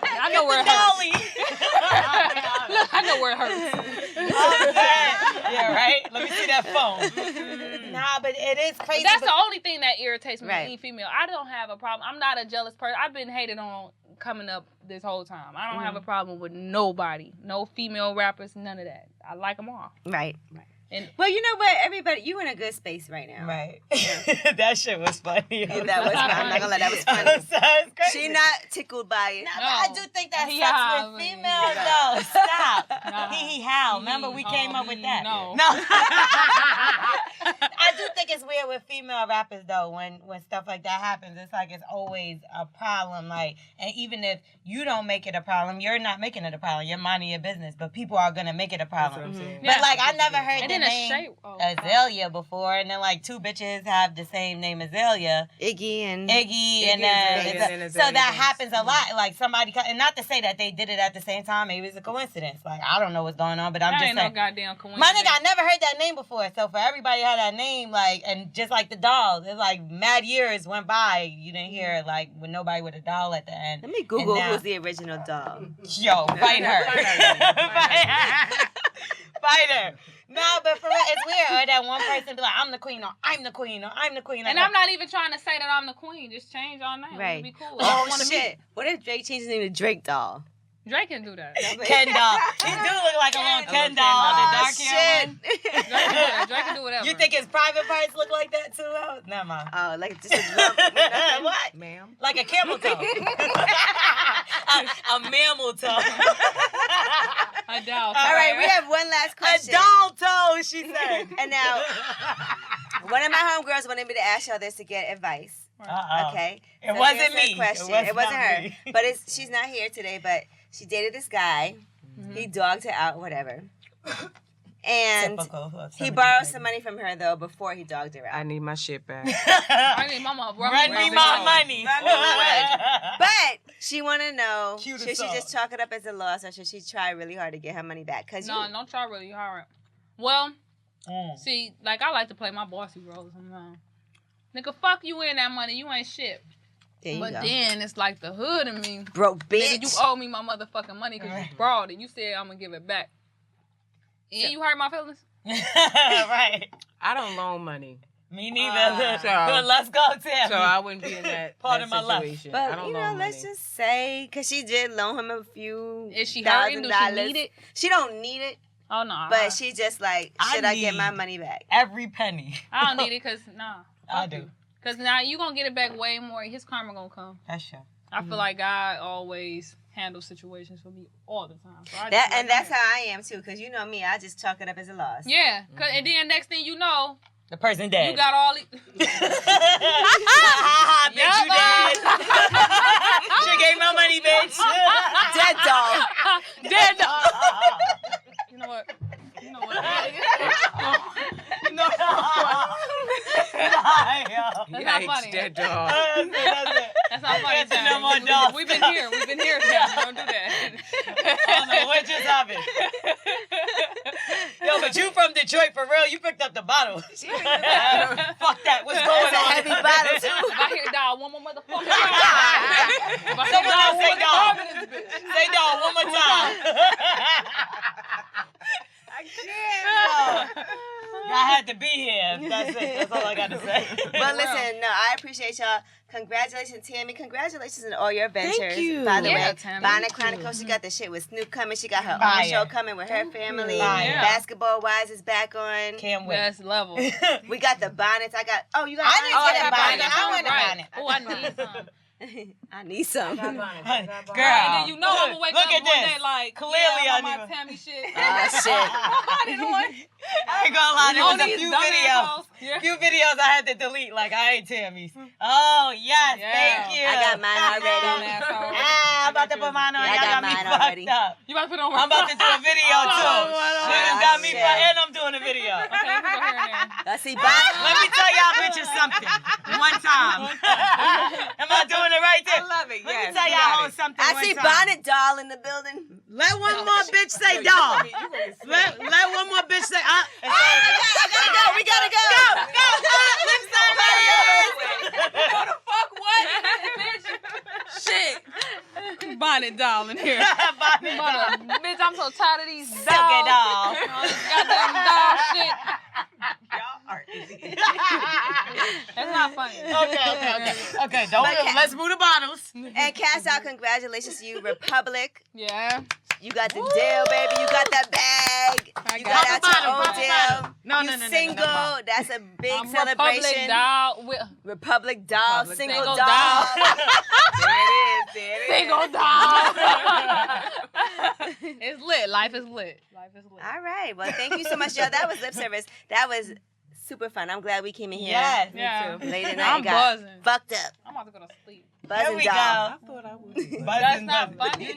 I know where it Dolly. hurts. Look, I know where it hurts. Oh, man. Yeah, right? Let me see that phone. Nah, but it is crazy. That's the only thing that irritates me with Right. any female. I don't have a problem. I'm not a jealous person. I've been hated on coming up this whole time. I don't have a problem with nobody. No female rappers, none of that. I like them all. Right. And Well, you know what? Everybody, you in a good space right now. Right. That shit was funny. Yeah, that was. I'm not gonna lie. That was funny. It's crazy. She not tickled by it. Nah, but I do think that Yeah, sucks I with mean, females yeah. though. Stop. Nah. Hee how. Remember we came up with that. No. I do think it's weird with female rappers though when stuff like that happens. It's like it's always a problem. Like, and even if you don't make it a problem, you're not making it a problem. You're minding your business, but people are gonna make it a problem. Yeah. But like I never heard And the then a name shape. Oh, Azalea before, and then like 2 bitches have the same name Azalea. Iggy and Iggy and Azalea, then and then so that Azalea happens a lot. Like somebody, and not to say that they did it at the same time. Maybe it's a coincidence. Like I don't know what's going on, but I'm that just ain't no saying. goddamn coincidence. My nigga, I never heard that name before. So for everybody to have that name, like, and just like the dolls, it's like mad years went by. You didn't hear like with nobody with a doll at the end. let me Google And now- who's the original doll. Yo, fight her. Fight her. Fight her. No, but for real, it's weird. Or that one person be like, I'm the queen, or I'm the queen, or I'm the queen. And I'm not even trying to say that I'm the queen. Just change our name. Right. It'd be cool. Oh I wanna shit! What if Drake changed his name to Drake Doll? Be, Drake can do that. Ken doll. He do look like a little Ken doll, the Oh dark hair one. Drake can do that. Drake can do whatever. You think his private parts look like that too? Oh, never mind. Oh, like just a lump with nothing? What? Ma'am. Like a camel toe. a mammal toe. A doll. All right, we have one last A question. doll toe, she said. And now, one of my homegirls wanted me to ask y'all this to get advice. Uh-oh. Okay, It wasn't here's her me. Question. It was It wasn't not her, me. but she's not here today. But she dated this guy. He dogged her out, whatever. And Typical of some he of borrowed these some money from her though before he dogged her I out. need my shit back. I need mama. Run me my money. Run me my But she want to know, Cue the should she song. just chalk it up as a loss, or should she try really hard to get her money back? Cause No, don't try really hard. Well, Mm. see, like I like to play my bossy role sometimes. Nigga, fuck you in that money. You ain't shit. there you But go. then it's like the hood of me. Broke bitch. Nigga, you owe me my motherfucking money because you borrowed it. You said I'm gonna give it back. And you hurt my feelings? Right. I don't loan money, Me neither. So- But let's go, Tammy. so I wouldn't be in that, Part that of my life. situation. I But don't you know, loan let's money. just say, cause she did loan him a few. Is she hurting? Do she $1,000. need it? She don't need it, Oh no. but she just like, I should I get need- my money back? Every penny. I don't need it because I do. Because now you gonna get it back way more. His karma gonna come. That's true. I feel like God always handle situations for me all the time. So that's how I am too, because you know me, I just chalk it up as a loss. Yeah, and then next thing you know, the person dead. You got all these. Bitch, you dead. She gave my money, bitch. Dead doll. Dead doll. You know what? You know what? No. That's not funny. Dead dog. That's not funny. No more dogs. We've been here. Don't do that. I don't know what just happened. Yo, but you from Detroit for real? You picked up the bottle. Fuck that. What's going on? That's a heavy bottle too. If I hear dog one more motherfucker. Someone else say dog. Say dog one more time. I can't. Y'all had to be here. That's it. That's all I got to say. But listen, no, I appreciate y'all. Congratulations, Tami. Congratulations on all your ventures. Thank you. By the way, Tami. Bonnet Chronicles, she got the shit with Snoop coming. She got her own show coming with her family. Basketball Wives is back on. Can't wait. Best level. We got the bonnets. You got I bonnets. need to get a bonnet. I want a bonnet. Oh, I need some. I need some. Girl, And then you know I'm gonna wake up one day like clearly I I my need Tami shit. Shit. I ain't gonna lie, there was a few videos. Yeah. Few videos I had to delete, like I ain't Tammy's. Oh yes, Yeah. thank you. I got mine already. I'm about to put mine on. Yeah, I Y'all got got me mine already. fucked up. You about to put on? I'm about to do a video too. She done got me shit. fucked, and I'm doing a video. Okay, let me go here and there. I see bonnet. Let me tell y'all bitches something. One time. Am I doing it right there? I love it. Let me Yes, tell you y'all got hoes it. something. I one see time. bonnet doll in the building. Let one more bitch say dog. Let one more bitch say. I gotta go. We gotta go. Go. Lip service. What the fuck? What? Shit. Bonnet doll in here. Bonnet doll. Bitch, I'm so tired of these dolls. Silky doll. Goddamn doll shit. Y'all are idiots. That's not funny. Okay. Don't. But Let's move the bottles. And Cash Doll, congratulations to you, Republic. Yeah. You got the deal, baby. You got that bag. You got Pop out the your bottle, own pop the deal. bottle. No. You single. That's a big I'm celebration. Republic doll. Republic doll. Single Single doll. doll. There it is. Single doll. It's lit. Life is lit. All right. Well, thank you so much, y'all. That was lip service. That was super fun. I'm glad we came in here. Yes. Yeah. Late at night I'm and got buzzing. fucked up. I'm about to go to sleep. There Buzzing we doll. go. I thought I would. That's not funny.